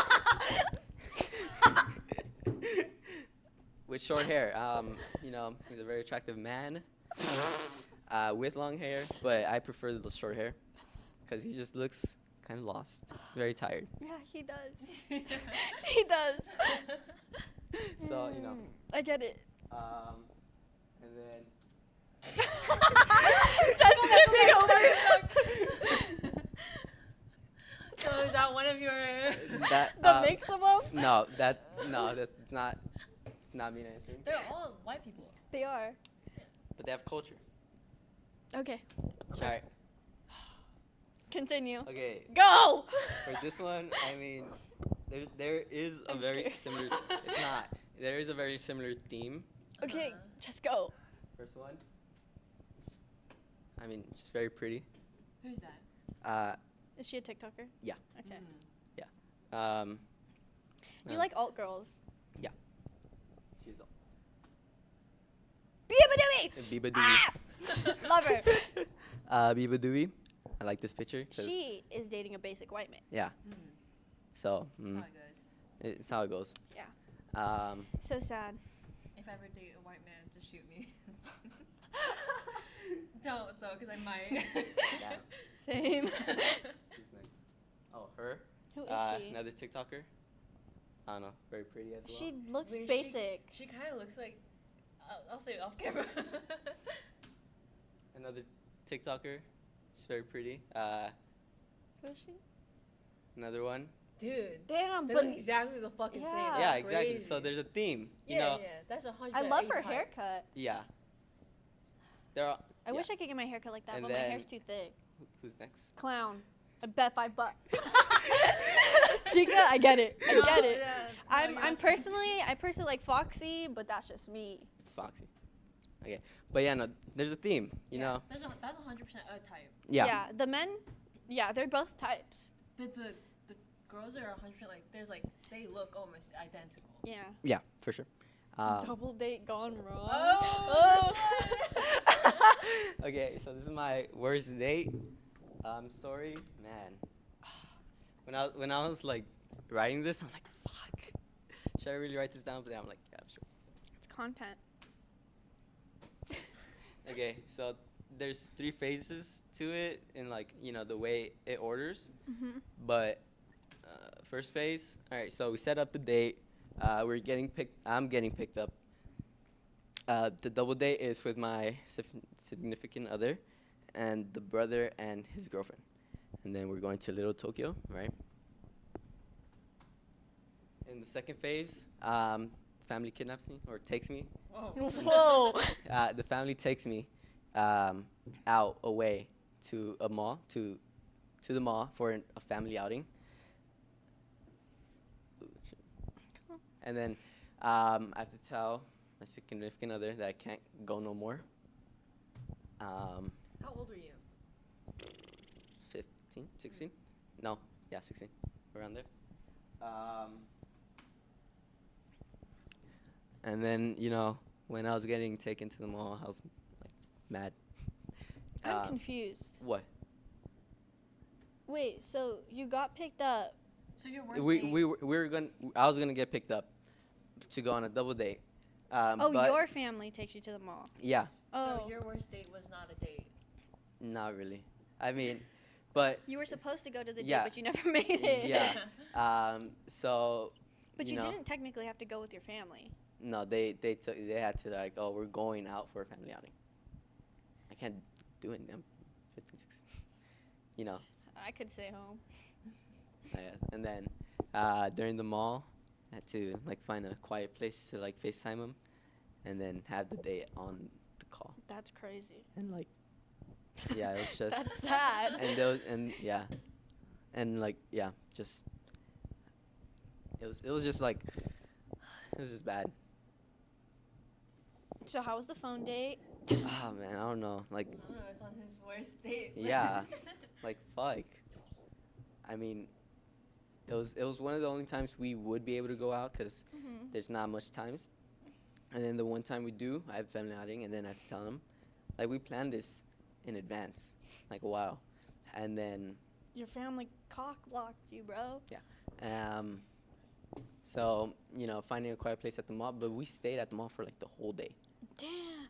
With short hair. He's a very attractive man with long hair, but I prefer the short hair because he just looks kind of lost. He's very tired. Yeah, he does. He does. So, I get it. and then Just skipping over. So is that one of your? that The mix of them? no, that's not. It's not me answering. They're all white people. They are. But they have culture. Okay, All right. continue. Okay. Go! For this one, I mean, there is a I'm very scared. similar. It's not. There is a very similar theme. Okay, just go. First one. I mean, she's very pretty. Who's that? Is she a TikToker? Yeah. Okay. You um, like alt girls. She's Biba Biba Dooey. Ah! Love her. Biba Dooey. I like this picture. 'Cause- She is dating a basic white man. Yeah. So That's how it goes. it's how it goes. Yeah. So sad. If I ever date a white man, just shoot me. Don't though, because I might. Yeah. Same. Who's next? Oh, her. Who is she? Another TikToker. I don't know. Very pretty as well. She looks Wait, basic. She kind of looks like. I'll say it off camera. Another TikToker. She's very pretty. Who is she? Another one. Dude, Damn, they but look exactly the fucking same. Yeah. That's Yeah, exactly. crazy. So there's a theme. Yeah, You know. yeah, that's 100. I love her haircut. Yeah. There are. I wish I could get my haircut like that, And but my then- hair's too thick. Who's next? Clown. I bet $5. Chica, I get it. I get it. I personally like Foxy, but that's just me. It's Foxy. Okay. But yeah, no. There's a theme. You know. That's 100% a type. Yeah. The men, they're both types. But the girls are 100% like, they look almost identical. Yeah. Yeah, for sure. Double date gone wrong. Oh! Okay, so this is my worst date story. Man, when I was like writing this, I'm like, fuck. Should I really write this down? But then I'm like, yeah, sure. It's content. Okay, so there's 3 phases to it in like the way it orders. Mm-hmm. But first phase, all right. So we set up the date. I'm getting picked up. The double date is with my significant other, and the brother and his girlfriend, and then we're going to Little Tokyo, right? In the second phase, family kidnaps me or takes me. Whoa. The family takes me out away to a mall to the mall for a family outing. And then I have to tell my significant other that I can't go no more. How old were you? 15, 16? No, yeah, 16, around there. And then, when I was getting taken to the mall, I was like mad. I'm confused. What? Wait, so you got picked up? So your worst We date. we were gonna. I was gonna get picked up to go on a double date. Oh, but your family takes you to the mall. yeah, Oh, So your worst date was not a date. not really. I mean, but you were supposed to go to the Yeah. date, but you never made it. yeah. So. But you know, didn't technically have to go with your family. No, they had to like, oh, we're going out for a family outing. I can't do it. I'm 15, 16. I could stay home. And then during the mall, I had to like find a quiet place to like FaceTime them, and then have the date on the call. That's crazy. And like, yeah, it was just. That's sad. Just. It was just like, it was just bad. So how was the phone date? Oh man, I don't know. Like, I don't know. It's on his worst date. yeah, like fuck. I mean, it was one of the only times we would be able to go out because there's not much times. And then the one time we do, I have family outing, and then I have to tell them, like we planned this in advance, like a while, and then Your family cock blocked you, bro. so finding a quiet place at the mall, but we stayed at the mall for like the whole day, Damn.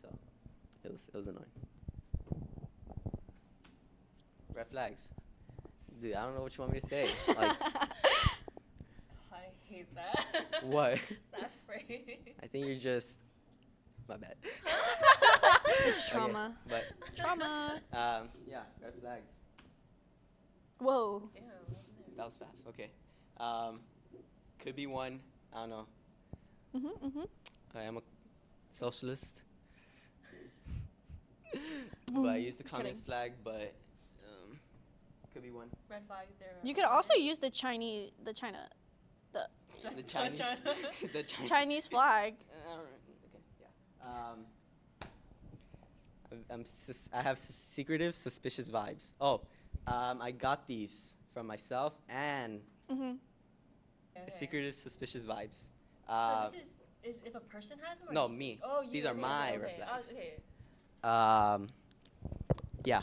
so it was annoying. Red flags, dude. I don't know what you want me to say. Like, I hate that. what? That phrase. I think you're just. My bad. It's Okay, trauma. but Trauma. yeah, red flags. Whoa. Damn. That was fast. Okay. Could be one. I don't know. I am a socialist. But I use the communist flag, but could be one. Red flag. There. You could also use the China, The Chinese. The Chinese. Chinese flag. Okay. Yeah. I have secretive, suspicious vibes. Oh, I got these from myself and secretive, suspicious vibes. So this is if a person has them. Or No, you? me. Oh, you. These are okay, my okay, red okay. flags. Okay. Yeah.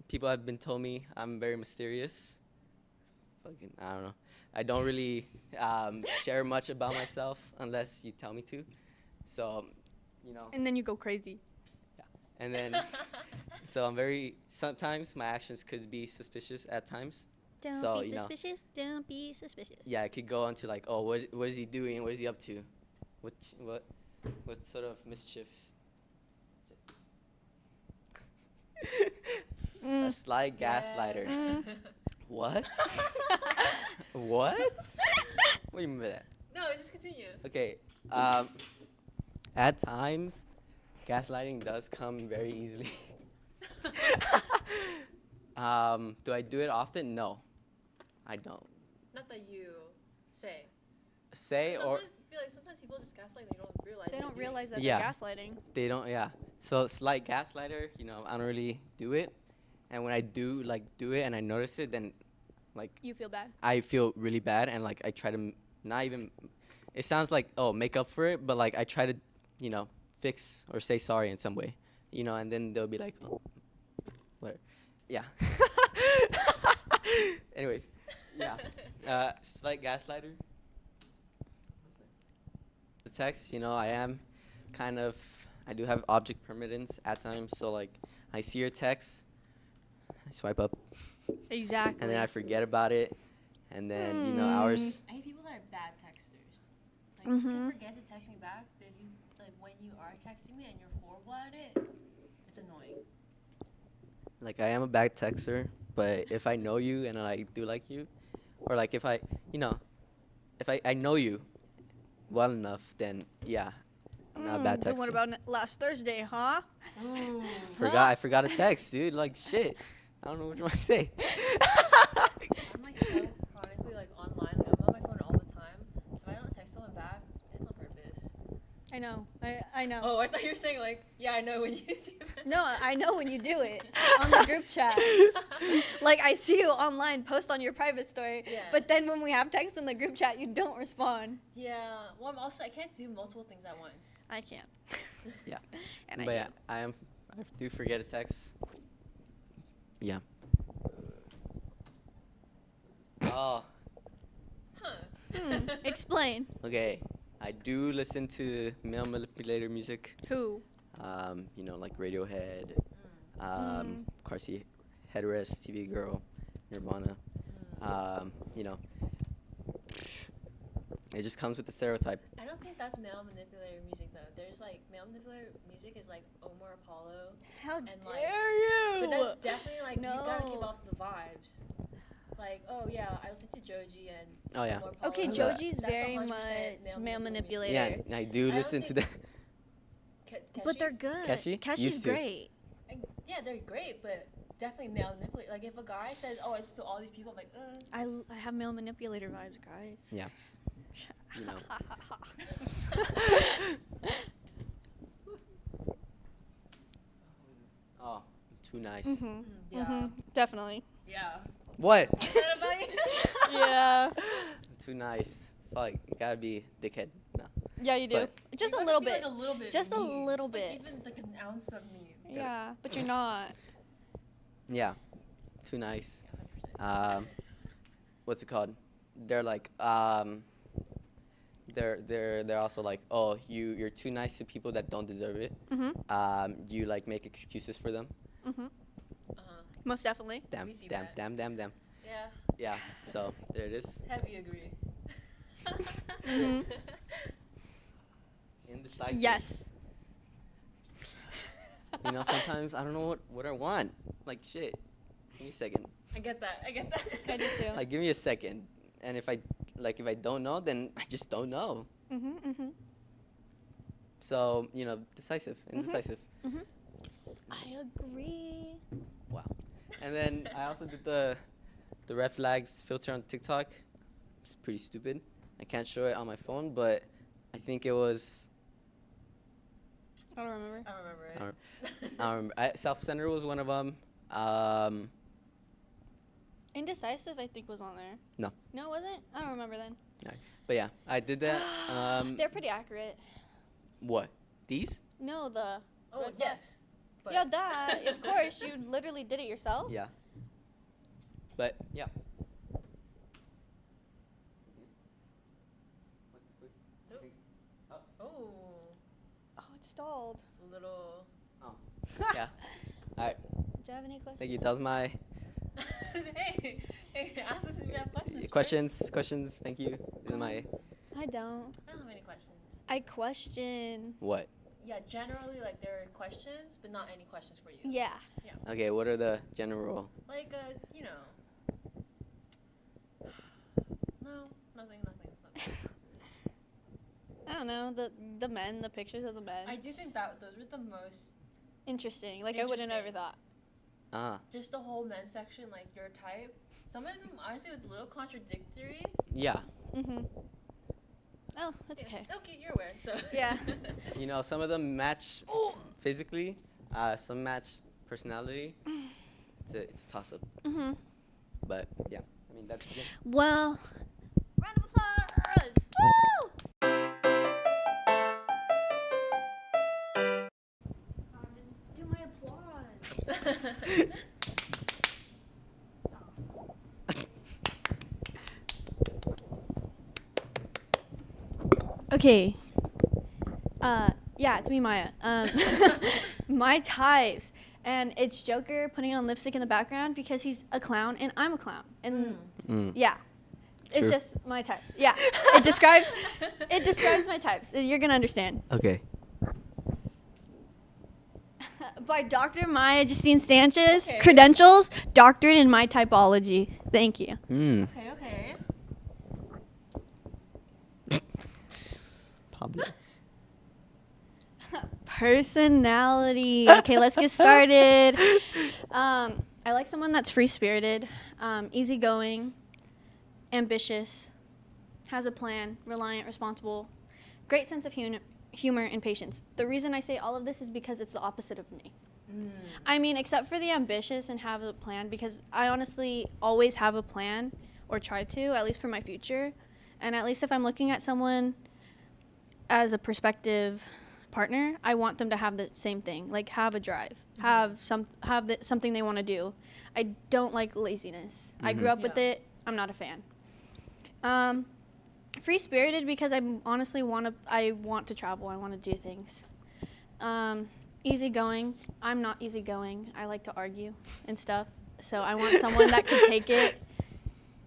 People have been told me I'm very mysterious. Fucking, I don't know. I don't really share much about myself unless you tell me to. So, And then you go crazy. and then, so sometimes my actions could be suspicious at times. Don't So, be suspicious. Don't be suspicious. Yeah, it could go into like, oh, what is he doing? What is he up to? What sort of mischief? A sly gaslighter. What? What? What do you mean by that? No, just continue. Okay. At times, gaslighting does come very easily. Do I do it often? No, I don't. Not that you say. Say or Sometimes I feel like sometimes people just gaslight. They don't realize. They they're don't doing realize it. that Yeah. they're gaslighting. they don't. Yeah. So slight gaslighter. I don't really do it. And when I do it and I notice it, then You feel bad. I feel really bad, and like I try to not even. It sounds like make up for it, but like I try to, fix or say sorry in some way, and then they'll be like, oh, whatever, yeah. Anyways, yeah. Slight gaslighter. The text, I do have object permanence at times, so like I see your text, I swipe up. Exactly. And then I forget about it, and then hours. I hate people that are bad texters. Like you can forget to text me back, but if you when you are texting me and you're horrible at it, it's annoying. Like I am a bad texter, but if I know you and I do like you, or like if I know you well enough, then yeah, I'm not a bad texter. Then what about last Thursday, huh? Ooh. I forgot a text, dude. Like shit. I don't know what you want to say. I'm like so chronically like online. Like I'm on my phone I know. I know. Oh, I thought you were saying like, yeah, I know when you do that. No, I know when you do it on the group chat. Like, I see you online post on your private story, Yeah. but then when we have text in the group chat, you don't respond. Yeah. Well, I can't do multiple things at once. I can't. Yeah. And But I yeah, do. I do forget a text. Yeah. Oh, Huh. Explain. okay. I do listen to male manipulator music. Who? You know, like Radiohead, Mm. Car Seat Headrest, TV Girl, Nirvana. You know, it just comes with the stereotype. I don't think that's male manipulator music though. There's like male manipulator music is like Omar Apollo. How And, dare like- you? But that's definitely like you gotta keep No. off the vibes. Like, oh yeah, I listen to Joji and Oh yeah. Omar Apollo. Okay, But- Joji's That's very 100% much male manipulator. manipulator. Yeah, I do don't listen to think- that. But they're good. Keshi? Keshi's Used to. great. Yeah, they're great, but definitely male manipulator. Like if a guy says, "Oh, I listen to all these people," I'm like, I have male manipulator vibes, guys. Yeah. You know. Oh, too nice. Mhm. yeah, Mhm. Definitely. yeah. What? Is that about you? Yeah. Too nice. Fuck, you gotta be dickhead. No. Yeah, you do. But- Just You a gotta little be, bit. Like a little bit. Just a mean. little Just, bit. Like, even like an ounce of mean. Yeah, but you're not. Yeah. Too nice. Yeah, 100%. What's it called? They're like they're also like, oh, you're too nice to people that don't deserve it. Mhm. You like make excuses for them. Mhm. Uh-huh. Most definitely. Damn, We see damn, that. damn. Yeah. Yeah. So there it is. Heavy agree. Mhm. Indecisive. Yes. You know, sometimes I don't know what I want. Like shit. Give me a second. I get that. I get that. I do too. Like give me a second. And if I don't know, then I just don't know. Mhm. Mhm. So, you know, decisive, indecisive. Mhm. I agree. Wow. And then I also did the red flags filter on TikTok. It's pretty stupid. I can't show it on my phone, but I think it was I don't remember. I don't remember it. I don't remember. Self-centered was one of them. Indecisive, I think, was on there. No. No, it wasn't? I don't remember then. But yeah, I did that. They're pretty accurate. What? These? No, the. Oh red yes. But Yeah, that. Of course, you literally did it yourself. Yeah. But yeah. Oh, Oh, it stalled. it's a little. Oh. Yeah. All right. Do you have any questions? Thank you. That was my hey, ask us if you have questions. first. questions. Thank you. This is my I don't. I don't have any questions. I question. what? Yeah, generally, like there are questions, but not any questions for you. Yeah. Okay. What are the general? Like, you know. No, nothing. I don't know. The men, the pictures of the men. I do think that those were the most, Interesting. Like, I wouldn't have ever Interesting. thought. just the whole men's section, like your type. Some of them, honestly, was a little contradictory. Yeah. Mm-hmm. Oh, that's Yeah, okay. Okay, you're aware, so. Yeah. You know, some of them match physically. Some match personality. It's a toss up. Mm-hmm. But yeah, I mean that's it. Well, round of applause. Woo! Do my applause. Okay. Yeah, it's me, Maya. My types. And it's Joker putting on lipstick in the background because he's a clown and I'm a clown. And yeah. It's True. just my type. Yeah. It describes my types. You're going to understand. Okay. By Dr. Maya Justine Sanchez, Okay. credentials, doctorate in my typology. Thank you. Okay. Pablo. Personality. Okay, let's get started. I like someone that's free-spirited, easygoing, ambitious, has a plan, reliant, responsible, great sense of humor, and patience. The reason I say all of this is because it's the opposite of me. I mean, except for the ambitious and have a plan, because I honestly always have a plan, or try to, at least for my future. And at least if I'm looking at someone as a prospective partner, I want them to have the same thing, like have a drive, something they want to do. I don't like laziness. I grew up with it. I'm not a fan. Free-spirited because I honestly want to travel. I want to do things. Easygoing. I'm not easygoing. I like to argue and stuff. So I want someone that can take it,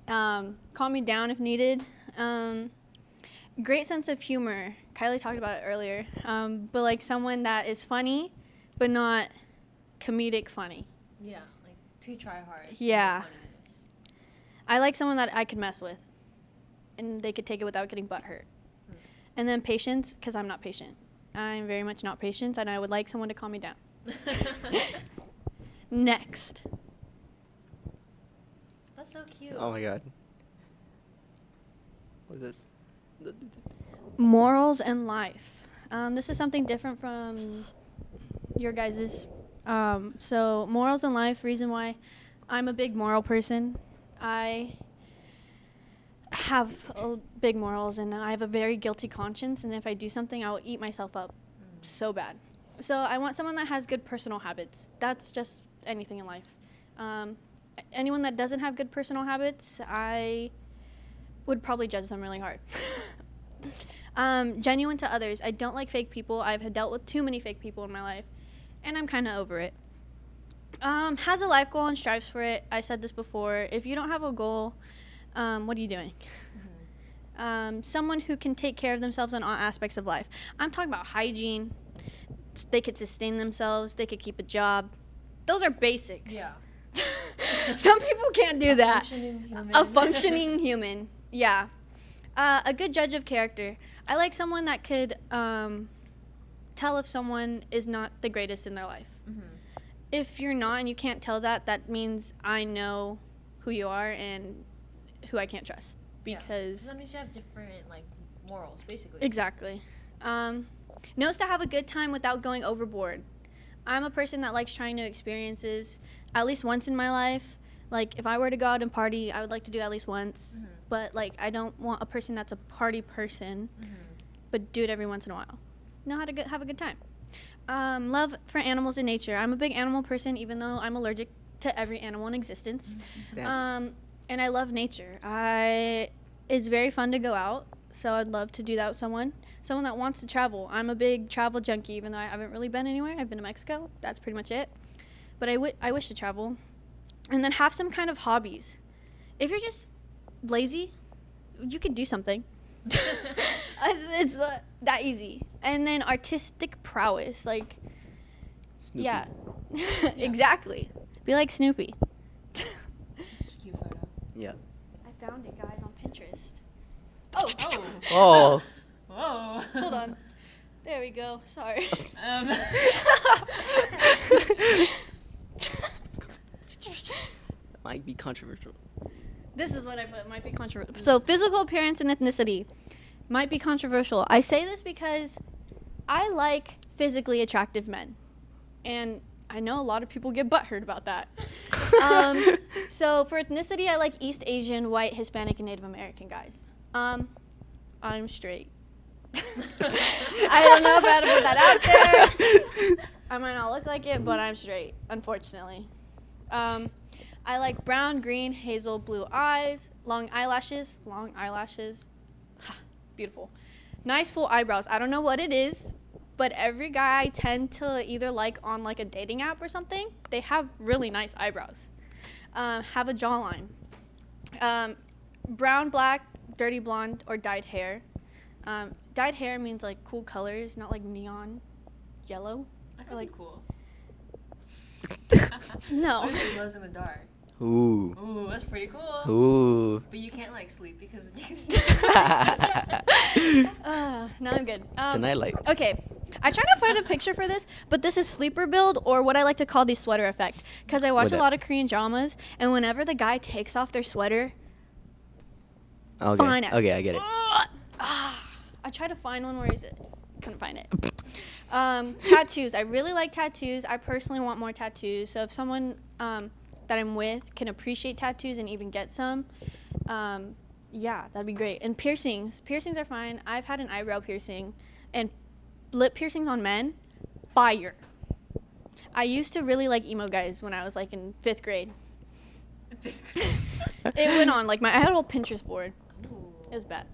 calm me down if needed. Great sense of humor. Kylie talked about it earlier. But like someone that is funny, but not comedic funny. Yeah, like too try hard. Yeah. I like someone that I could mess with, and they could take it without getting butthurt. And then patience, because I'm not patient. I'm very much not patient, and I would like someone to calm me down. Next. That's so cute. Oh my god. What's this? Morals and life. This is something different from your guys's. So morals and life, reason why I'm a big moral person. I have big morals, and I have a very guilty conscience, and if I do something, I'll eat myself up so bad. So I want someone that has good personal habits. That's just anything in life. Anyone that doesn't have good personal habits, I would probably judge them really hard. Genuine to others. I don't like fake people. I've dealt with too many fake people in my life, and I'm kind of over it. Has a life goal and strives for it. I said this before. If you don't have a goal, what are you doing? Someone who can take care of themselves in all aspects of life. I'm talking about hygiene. They could sustain themselves. They could keep a job. Those are basics. Yeah. Some people can't do that. Functioning human. A functioning human. Yeah. A good judge of character. I like someone that could tell if someone is not the greatest in their life. If you're not and you can't tell that, that means I know who you are and who I can't trust. Because that means you have different like morals, basically. exactly. Knows to have a good time without going overboard. I'm a person that likes trying new experiences at least once in my life. Like, if I were to go out and party, I would like to do it at least once. But, like, I don't want a person that's a party person, but do it every once in a while. Know how to have a good time. Love for animals and nature. I'm a big animal person, even though I'm allergic to every animal in existence. And I love nature. It's very fun to go out, so I'd love to do that with someone. Someone that wants to travel. I'm a big travel junkie, even though I haven't really been anywhere. I've been to Mexico. That's pretty much it. But I wish to travel. And then have some kind of hobbies. If you're just lazy, you can do something. it's that easy. And then artistic prowess. Like, Snoopy. yeah. Exactly. Be like Snoopy. Cute photo. Yeah. I found it, guys, on Pinterest. Oh. Oh. Whoa. Hold on. There we go. Sorry. Might be controversial. This is what I put. Might be controversial. So, physical appearance and ethnicity might be controversial. I say this because I like physically attractive men. And I know a lot of people get butthurt about that. So, for ethnicity, I like East Asian, white, Hispanic, and Native American guys. I'm straight. I don't know if I had to put that out there. I might not look like it, but I'm straight, unfortunately. I like brown, green, hazel, blue eyes, long eyelashes. Beautiful. Nice full eyebrows. I don't know what it is, but every guy I tend to either like on like a dating app or something, they have really nice eyebrows. Have a jawline. Brown, black, dirty blonde, or dyed hair. Dyed hair means like cool colors, not like neon yellow. That could like be cool. No. What if it glows in the dark? Ooh. Ooh, that's pretty cool. Ooh. But you can't like sleep because you No, I'm good. Tonight light. Okay. I tried to find a picture for this, but this is sleeper build, or what I like to call the sweater effect. Because I watch a lot of Korean dramas, and whenever the guy takes off their sweater, Okay. fine ass. Okay, I get it. I tried to find one. Where is it? couldn't find it. Tattoos. I really like tattoos. I personally want more tattoos. So if someone that I'm with can appreciate tattoos and even get some, yeah, that'd be great. And piercings. Piercings are fine. I've had an eyebrow piercing, and lip piercings on men, fire. I used to really like emo guys when I was like in 5th grade. It went on like I had a whole Pinterest board. It was bad.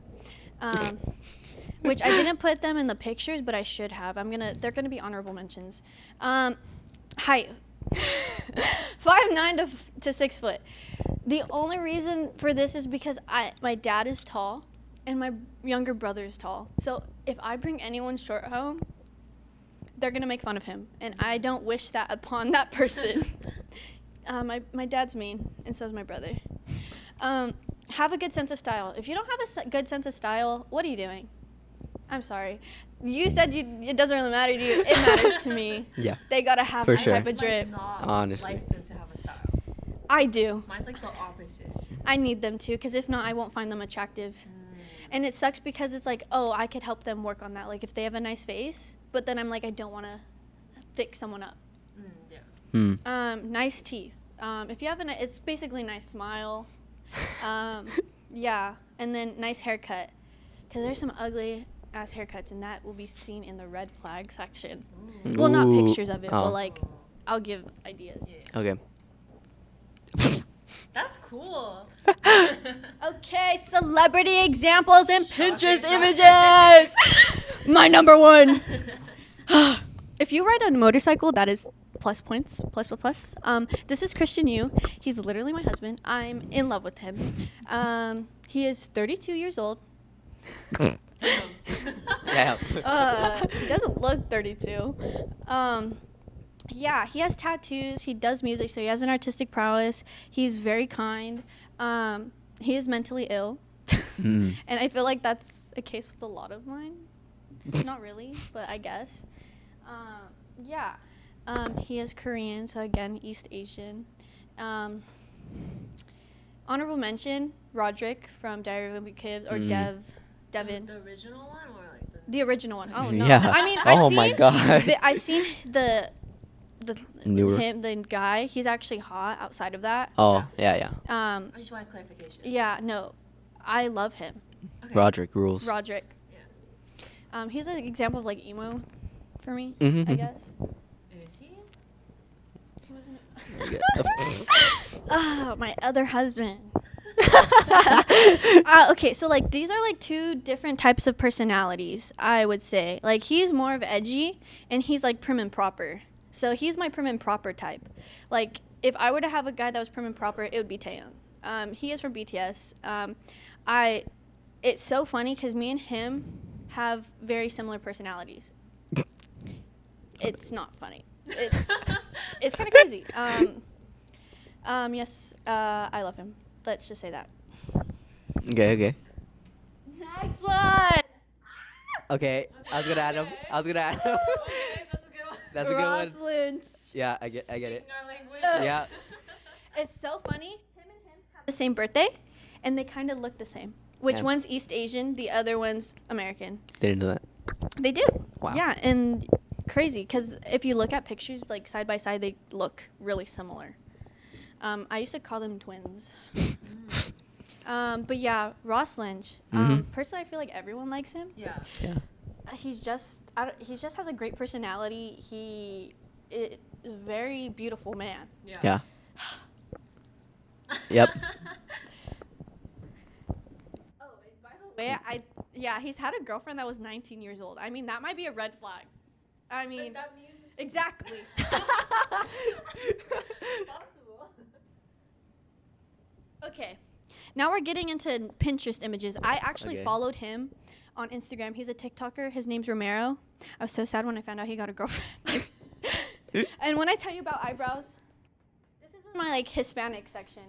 Which I didn't put them in the pictures, but I should have. They're gonna be honorable mentions. Height. 5'9" to 6 foot. The only reason for this is because my dad is tall and my younger brother is tall. So if I bring anyone short home, they're gonna make fun of him, and I don't wish that upon that person. My dad's mean, and so is my brother. Have a good sense of style. If you don't have a good sense of style, what are you doing? I'm sorry. You said it doesn't really matter to you. It matters to me. Yeah. They gotta have For some sure. type of drip. Honestly. Like them to have a style. I do. Mine's like the opposite. I need them to, because if not, I won't find them attractive. And it sucks because it's like, oh, I could help them work on that. Like if they have a nice face, but then I'm like, I don't want to fix someone up. Yeah. Nice teeth. If you have it's basically a nice smile. Yeah, and then nice haircut, because there's some ugly ass haircuts, and that will be seen in the red flag section. Well, not Ooh. pictures of it, Oh. but like I'll give ideas. Yeah. Okay. That's cool. Okay, celebrity examples and Pinterest Shocker. images. My number one. If you ride a motorcycle, that is plus points. Plus. This is Christian Yu. He's literally my husband. I'm in love with him. He is 32 years old. Yeah. He doesn't look 32. Yeah, he has tattoos. He does music, so he has an artistic prowess. He's very kind. He is mentally ill. Mm. And I feel like that's a case with a lot of mine. Not really, but I guess. Yeah. He is Korean, so again, East Asian. Honorable mention, Roderick from Diary of Wimpy Kids, or Devin. The original one or like The original one. Oh, no. Yeah. I mean, Oh my God. I've seen the Newer. the guy. He's actually hot outside of that. Oh, yeah. I just want clarification. Yeah, no. I love him. Okay. Roderick rules. Roderick. Yeah. He's an example of like emo for me, Mhm, I mhm. guess. Is he? He wasn't. Okay. Oh, my other husband. Okay, so like these are like two different types of personalities, I would say. Like he's more of edgy, and he's like prim and proper. So he's my prim and proper type. Like if I were to have a guy that was prim and proper, it would be Taeyong. He is from BTS. It's so funny because me and him have very similar personalities. It's not funny. It's kind of crazy. Yes, I love him. Let's just say that. Okay. Next one. Okay. I was gonna add him. Okay, that's a good one. That's a good one. Roslyn's. Yeah, I get it. Speaking our language. Yeah. It's so funny. Him and him have the same birthday, and they kind of look the same. Which Yeah. one's East Asian, the other one's American. Didn't know that. They do. Wow. Yeah, and crazy because if you look at pictures like side by side, they look really similar. I used to call them twins. But yeah, Ross Lynch. Mhm. Personally, I feel like everyone likes him. Yeah. Yeah. He just has a great personality. He is a very beautiful man. Yeah. Yep. Oh, and by the way, he's had a girlfriend that was 19 years old. I mean, that might be a red flag. I mean, that means exactly. Okay, now we're getting into Pinterest images. I actually Okay. followed him on Instagram. He's a TikToker. His name's Romero. I was so sad when I found out he got a girlfriend. And when I tell you about eyebrows, this is in my like Hispanic section.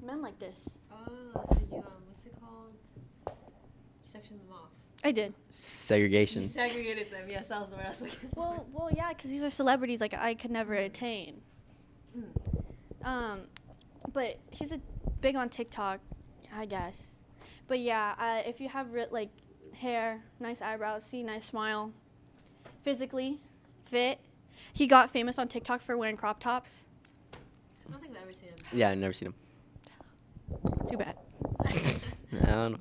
Men like this. Oh, so you what's it called? You sectioned them off. I did. You Segregation. segregated them. Yes, that was the word I was looking for. Well, yeah, because these are celebrities like I could never attain. Mm. But he's big on TikTok, I guess. But yeah, if you have like hair, nice eyebrows, see, nice smile. Physically fit. He got famous on TikTok for wearing crop tops. I don't think I've ever seen him. Yeah, I've never seen him. Too bad. I don't know.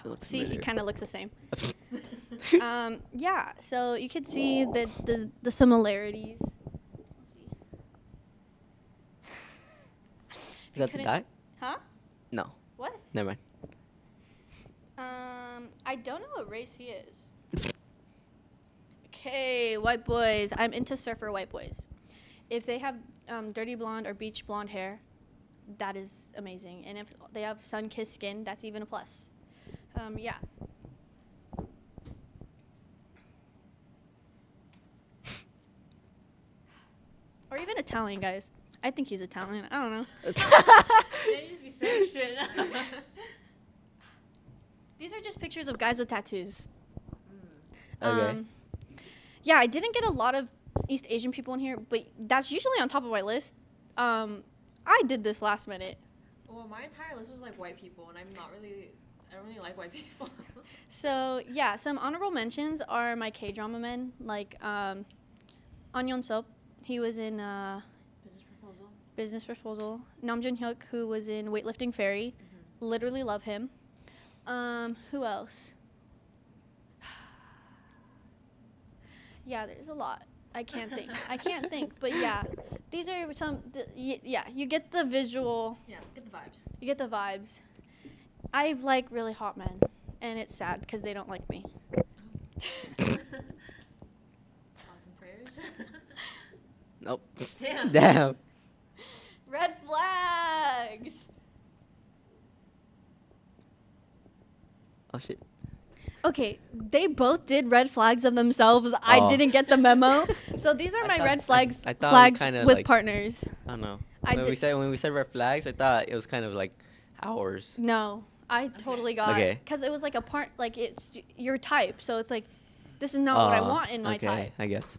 Looks See, he familiar. kind of looks the same. Yeah, so you could see the similarities. Is that the couldn't- guy? Huh? No, What? never mind. I don't know what race he is. Okay, white boys. I'm into surfer white boys. If they have dirty blonde or beach blonde hair, that is amazing. And if they have sun-kissed skin, that's even a plus. Yeah. Or even Italian guys. I think he's Italian. I don't know. Yeah, you just be saying shit. These are just pictures of guys with tattoos. Okay. Yeah, I didn't get a lot of East Asian people in here, but that's usually on top of my list. I did this last minute. Well, my entire list was like white people, and I don't really like white people. So, yeah, some honorable mentions are my K-drama men, like An Yeon-sop. He was in Business proposal. Business Proposal. Nam Jun-hyuk, who was in Weightlifting Fairy. Literally love him. Who else? Yeah, there's a lot. I can't think. But yeah, these are some. Yeah, you get the visual. Yeah, get the vibes. You get the vibes. I like really hot men, and it's sad because they don't like me. Thoughts and prayers. Nope. Damn. Damn. Red flags. Oh shit. Okay, they both did red flags of themselves. I Oh. didn't get the memo. So these are I my thought- red flags. I thought flags kinda with like- partners. I don't know. I when did- we said red flags, I thought it was kind of like ours. No, I totally got Okay. because it was like a part, like it's your type. So it's like, this is not what I want in my okay, type. I guess.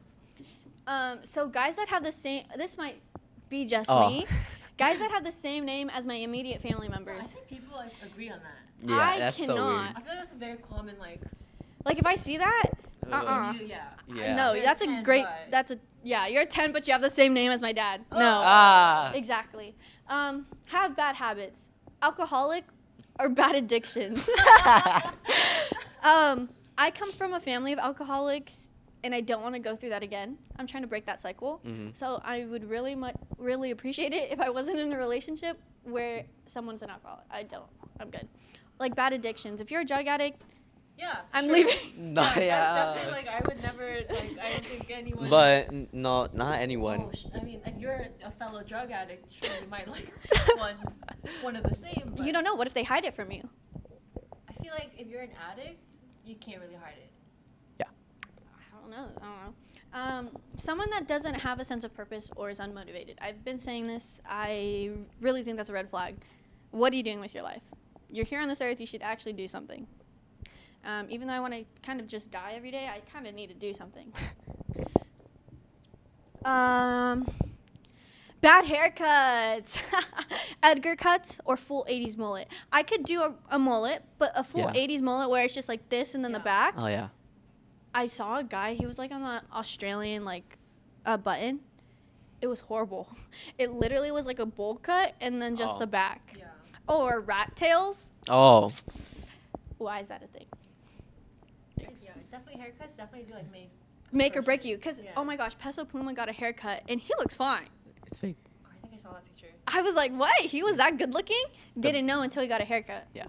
So guys that have the same, this might be just Oh. me. Guys that have the same name as my immediate family I members. think people like agree on that. Yeah, I that's so cannot. weird. I feel like that's a very common like. Like if I see that, Ugh. Yeah. Yeah. no, You're that's a 10, great. but- That's a yeah. You're a 10, but you have the same name as my dad. Oh. No, Ah. exactly. Have bad habits, alcoholic, or bad addictions. I come from a family of alcoholics, and I don't want to go through that again. I'm trying to break that cycle. Mhm. So I would really appreciate it if I wasn't in a relationship where someone's an alcoholic. I don't. I'm good. Like bad addictions. If you're a drug addict, Yeah. I'm sure. leaving. No, That's yeah. definitely like I would never like I don't think anyone. But no, not anyone. Oh, I mean, if you're a fellow drug addict, sure you might like one of the same. But You don't know. What if they hide it from you? I feel like if you're an addict, you can't really hide it. I don't know. Someone that doesn't have a sense of purpose or is unmotivated. I've been saying this. I really think that's a red flag. What are you doing with your life? You're here on this earth. You should actually do something. Even though I want to kind of just die every day, I kind of need to do something. Bad haircuts. Edgar cuts or full 80s mullet. I could do a mullet, but a full Yeah. 80s mullet where it's just like this and then the Yeah. back. Oh yeah. I saw a guy, he was like on the Australian like button. It was horrible. It literally was like a bowl cut and then just Oh. the back. Yeah. Or rat tails. Oh. Why is that a thing? Yeah, definitely haircuts definitely do like Make or break you. Because, Yeah. oh my gosh, Peso Pluma got a haircut and he looks fine. It's fake. Oh, I think I saw that picture. I was like, what? He was that good looking? Didn't know until he got a haircut. Yeah.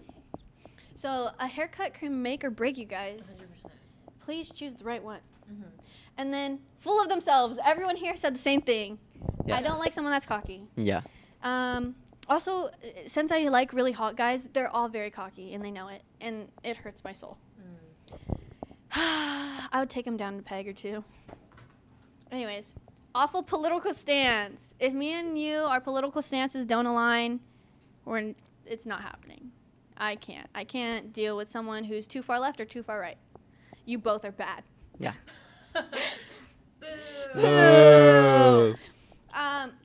So a haircut can make or break you guys. 100%. Please choose the right one. Mm-hmm. And then full of themselves. Everyone here said the same thing. Yeah. I don't like someone that's cocky. Yeah. Also, since I like really hot guys, they're all very cocky and they know it. And it hurts my soul. I would take him down a peg or two. Anyways, awful political stance. If me and you, our political stances don't align, it's not happening. I can't deal with someone who's too far left or too far right. You both are bad. Yeah. Boo.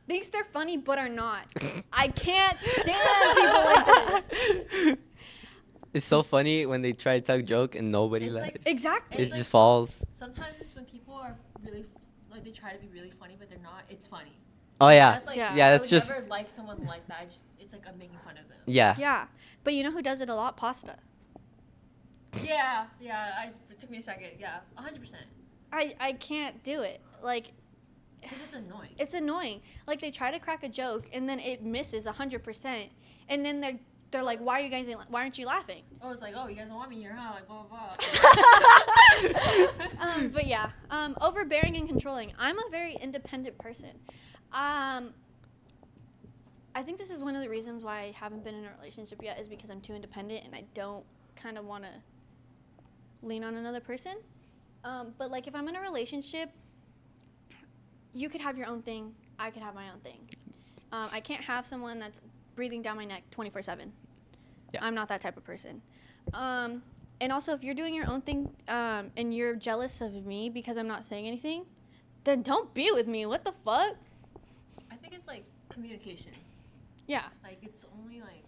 The thinks they're funny but are not. I can't stand people like this. It's so funny when they try to tell a joke and nobody It's laughs. like- Exactly. It It's just like- falls. Sometimes when people are really like they try to be really funny but they're not, it's funny. Oh yeah. That's like, Yeah. Yeah, I that's would just never like someone like that. It's like I'm making fun of them. yeah. Yeah, but you know who does it a lot? Pasta. Yeah. It took me a second. Yeah, 100%. I can't do it. Like, Because it's annoying. it's annoying. Like, they try to crack a joke and then it misses 100%, and then they're like, why aren't you laughing? Oh, it's like, oh, you guys don't want me here, huh? Like, blah, blah, blah. But yeah, overbearing and controlling. I'm a very independent person. I think this is one of the reasons why I haven't been in a relationship yet, is because I'm too independent and I don't kind of want to lean on another person. But like, if I'm in a relationship, you could have your own thing, I could have my own thing. I can't have someone that's breathing down my neck 24/7. Yeah. I'm not that type of person. And also, if you're doing your own thing and you're jealous of me because I'm not saying anything, then don't be with me. What the fuck? I think it's like communication. Yeah. Like, it's only like,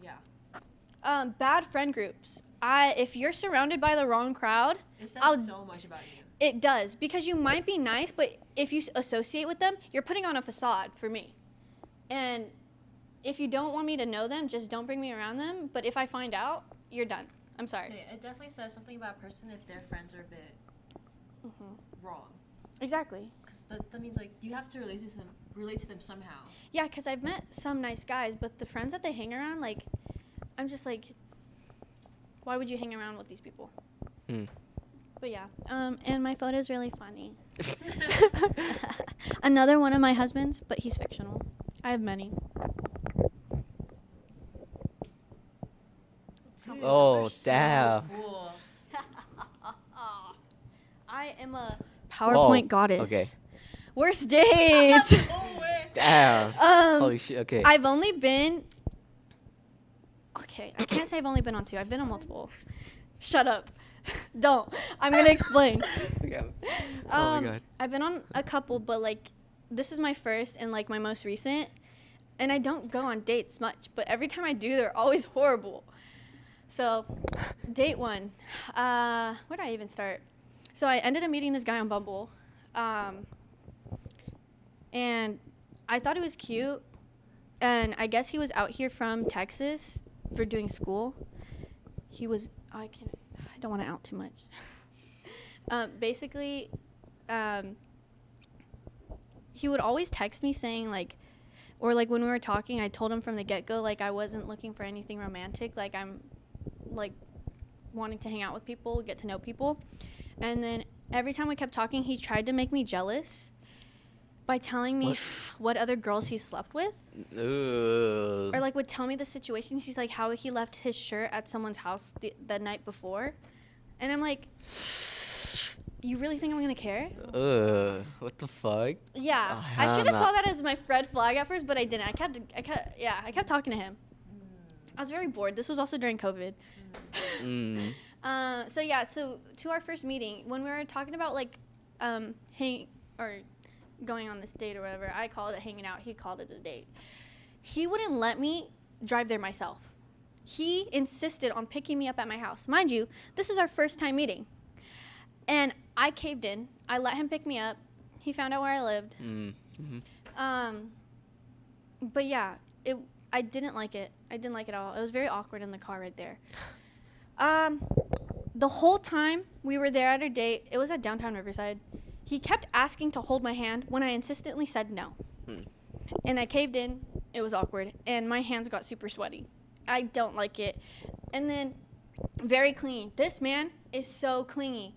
yeah. Bad friend groups. If you're surrounded by the wrong crowd, It says I'll- so much about you. it does, because you might be nice, but if you associate with them, you're putting on a facade for me. And if you don't want me to know them, just don't bring me around them. But if I find out, you're done. I'm sorry. Yeah, it definitely says something about a person if their friends are a bit wrong. Exactly. Because that means, like, you have to relate to them somehow. Yeah, because I've met some nice guys, but the friends that they hang around, like, I'm just like, why would you hang around with these people? Hmm. But yeah, and my photo is really funny. Another one of my husbands, but he's fictional. I have many. Dude, Oh, those are so damn. cool. I am a PowerPoint goddess. okay. Worst dates. No way. Damn. Um, Holy shit. Okay. I've only been. Okay, I can't say I've only been on 2. I've been on multiple. Shut up. Don't. I'm gonna explain. Okay. Oh my God. I've been on a couple, but like, this is my first and like my most recent. And I don't go on dates much, but every time I do, they're always horrible. So, date 1. Where did I even start? So I ended up meeting this guy on Bumble. And I thought he was cute. And I guess he was out here from Texas for doing school. He was, I don't want to out too much. Basically, he would always text me saying like, or like when we were talking, I told him from the get-go, like, I wasn't looking for anything romantic. Like, I'm like wanting to hang out with people, get to know people. And then every time we kept talking, he tried to make me jealous by telling me what other girls he slept with. Ooh. Or like would tell me the situations. He's like how he left his shirt at someone's house the night before. And I'm like, you really think I'm gonna care? What the fuck? Yeah. Oh, I hell should have no. saw that as my red flag at first, but I didn't. I kept talking to him. I was very bored. This was also during COVID. Mm. So yeah, so to our first meeting, when we were talking about like going on this date or whatever, I called it hanging out, he called it a date. He wouldn't let me drive there myself. He insisted on picking me up at my house. Mind you, this is our first time meeting. And I caved in. I let him pick me up. He found out where I lived. Mm-hmm. But yeah, I didn't like it. I didn't like it at all. It was very awkward in the car right there. The whole time we were there at our date, it was at downtown Riverside. He kept asking to hold my hand when I insistently said no. Hmm. And I caved in. It was awkward. And my hands got super sweaty. I don't like it. And then very clingy. This man is so clingy.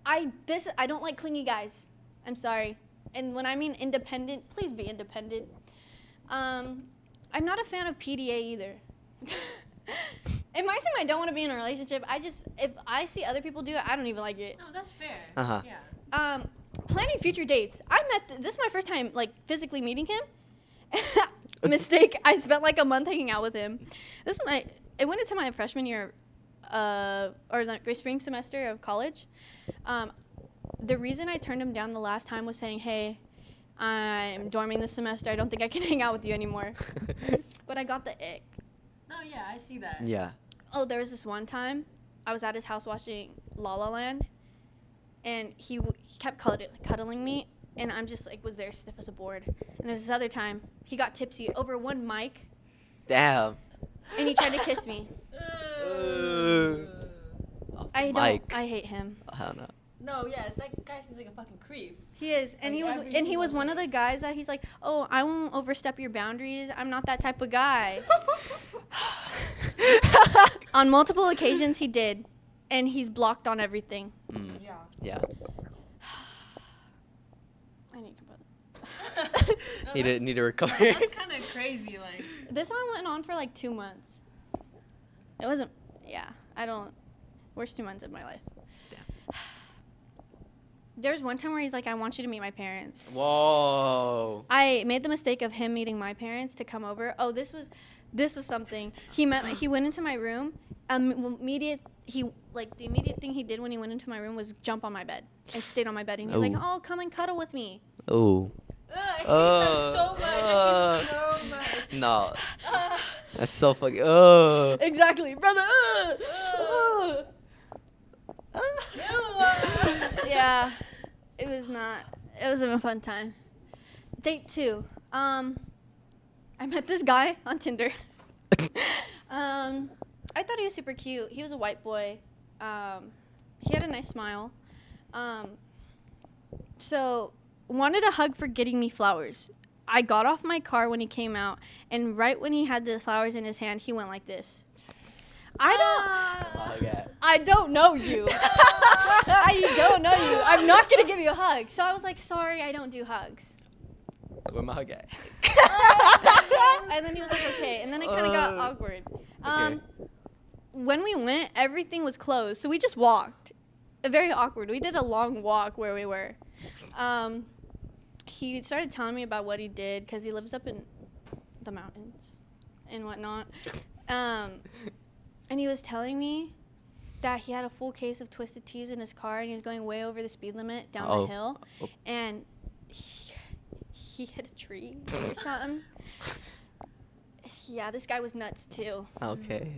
I don't like clingy guys. I'm sorry. And when I mean independent, please be independent. I'm not a fan of PDA either. It might seem I don't want to be in a relationship. If I see other people do it, I don't even like it. No, that's fair. Uh-huh. Yeah. Planning future dates. This is my first time like physically meeting him. Mistake. I spent like a month hanging out with him. It went into my freshman year, or the spring semester of college. The reason I turned him down the last time was saying, hey, I'm dorming this semester. I don't think I can hang out with you anymore. But I got the ick. No, yeah, I see that. Yeah. Oh, there was this one time I was at his house watching La La Land, and he kept cuddling me, and I'm just like was there stiff as a board. And there's this other time he got tipsy over one mic, Damn. and he tried to kiss me. Off the I mic. hate him. I don't know. No, yeah, that guy seems like a fucking creep. He is, and Like, every he was single one of the day. guys that he's like, oh, I won't overstep your boundaries. I'm not that type of guy. On multiple occasions, he did, and he's blocked on everything. Mm. Yeah. Yeah. I need to put. No, Need that's- to recover. That's kind of crazy. Like, This one went on for like 2 months. It wasn't. Yeah, I don't. Worst 2 months of my life. There was one time where he's like, I want you to meet my parents. Whoa. I made the mistake of him meeting my parents to come over. Oh, this was something. He went into my room. The immediate thing he did when he went into my room was jump on my bed and stayed on my bed, and he was like, Ooh. "Oh, come and cuddle with me." Oh. I hate that so much. I hate it so much. No. That's so fucking. Oh. Exactly, brother. Yeah, it was not. It wasn't a fun time. Date 2. I met this guy on Tinder. I thought he was super cute. He was a white boy. He had a nice smile. So wanted a hug for getting me flowers. I got off my car when he came out, and right when he had the flowers in his hand, he went like this. I don't know you. I don't know you. I'm not gonna give you a hug. So I was like, sorry, I don't do hugs. Where my hug at? And then he was like, okay. And then it kind of got awkward. Okay. When we went, everything was closed, so we just walked. Very awkward. We did a long walk where we were. He started telling me about what he did because he lives up in the mountains and whatnot. And he was telling me that he had a full case of Twisted Teas in his car, and he was going way over the speed limit down the hill, and he hit a tree or something. Yeah, this guy was nuts too. Okay.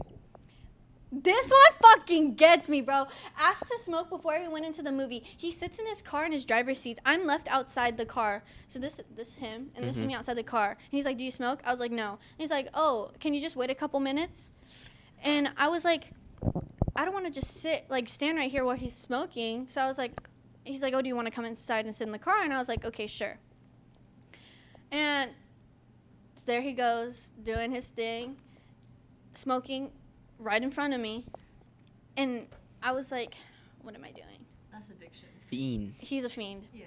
This one fucking gets me, bro. Asked to smoke before he went into the movie. He sits in his car in his driver's seat. I'm left outside the car. So this is him, and this is me outside the car. And he's like, do you smoke? I was like, no. And he's like, oh, can you just wait a couple minutes? And I was like, I don't want to just stand right here while he's smoking. So I was like, he's like, oh, do you want to come inside and sit in the car? And I was like, okay, sure. And there he goes, doing his thing, smoking right in front of me. And I was like, what am I doing? That's addiction. Fiend. He's a fiend. Yeah.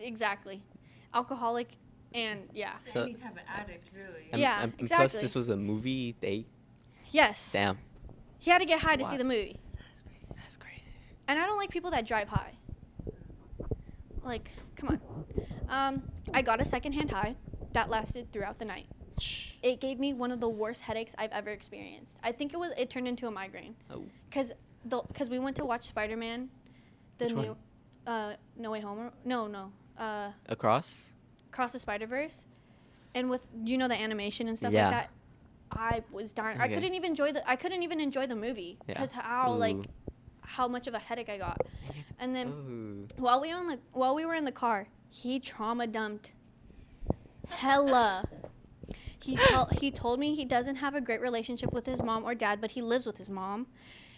Exactly. Alcoholic and, yeah. So So- any type of addict, really. Yeah, And plus, exactly. this was a movie date. Yes. Damn. He had to get high to Wow. see the movie. That's crazy. And I don't like people that drive high. Like, come on. I got a secondhand high that lasted throughout the night. It gave me one of the worst headaches I've ever experienced. I think it turned into a migraine. Oh. Cause we went to watch Spider-Man, the Which new, No Way Home. No, Across? Cross the Spider-Verse, and with the animation and stuff Yeah. like that. I was dying. I Okay. couldn't even enjoy the movie Yeah. because Ooh. how much of a headache I got. And then Ooh. while we were in the car, he trauma dumped hella. He told me he doesn't have a great relationship with his mom or dad, but he lives with his mom.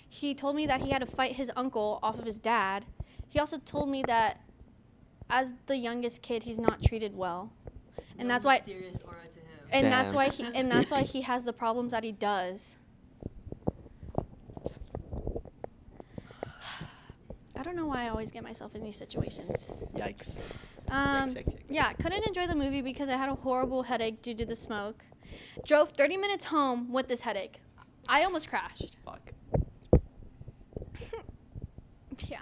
He told me that he had to fight his uncle off of his dad. He also told me that as the youngest kid, he's not treated well. And No that's why mysterious aura to him. and that's Damn. why he has the problems that he does. I don't know why I always get myself in these situations. Yikes. Yikes. Yeah, couldn't enjoy the movie because I had a horrible headache due to the smoke. Drove 30 minutes home with this headache. I almost crashed. Fuck. Yeah.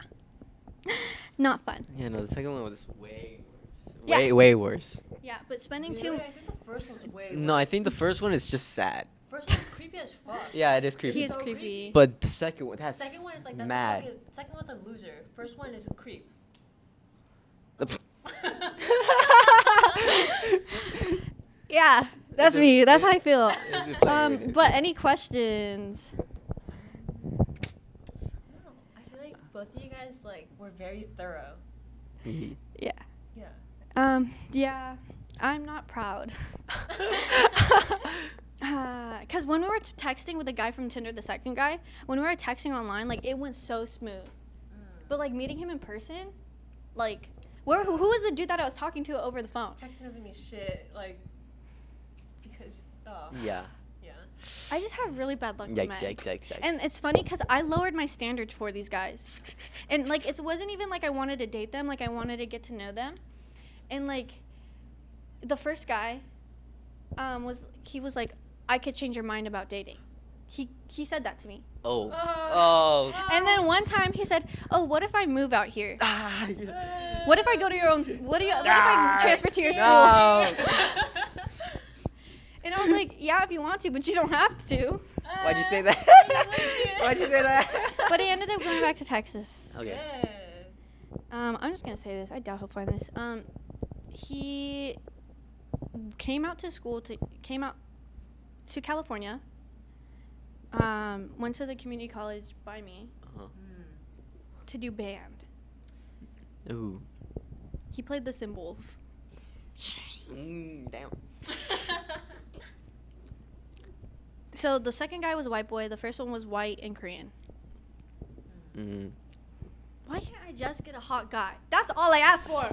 Not fun. Yeah, no, the second one was way worse. Yeah. Way worse. Yeah, but spending Really? I think the first one's way No, I worse. think the first one is just sad. First one's creepy as fuck. Yeah, it is creepy. He is So creepy. creepy. But the second one, that's Second one is like that's mad. second one's a loser. First one is a creep. Yeah, that's me. That's how I feel. It's a pleasure. But any questions? No, I feel like both of you guys like were very thorough. Mhm. Yeah. Yeah. Yeah, I'm not proud. Because when we were texting with the guy from Tinder, the second guy, when we were texting online, like, it went so smooth. But, like, meeting him in person, like, who was the dude that I was talking to over the phone? Texting doesn't mean shit, like, because, Yeah. yeah. I just have really bad luck with Yikes, men. yikes. And it's funny because I lowered my standards for these guys. And, like, it wasn't even like I wanted to date them. Like, I wanted to get to know them. And, like, the first guy was like, I could change your mind about dating. He said that to me. Oh. Oh. Oh. And then one time he said, oh, what if I move out here? Ah, yeah. What if I go to your own, what if I transfer to your school? No. And I was like, yeah, if you want to, but you don't have to. Why'd you say that? Why'd you say that? But he ended up going back to Texas. Okay. Good. I'm just gonna say this. I doubt he'll find this. He came out to California. Went to the community college by me Uh-huh. to do band. Ooh. He played the cymbals. Damn. So the second guy was a white boy. The first one was white and Korean. Mm. Why can't I just get a hot guy? That's all I asked for.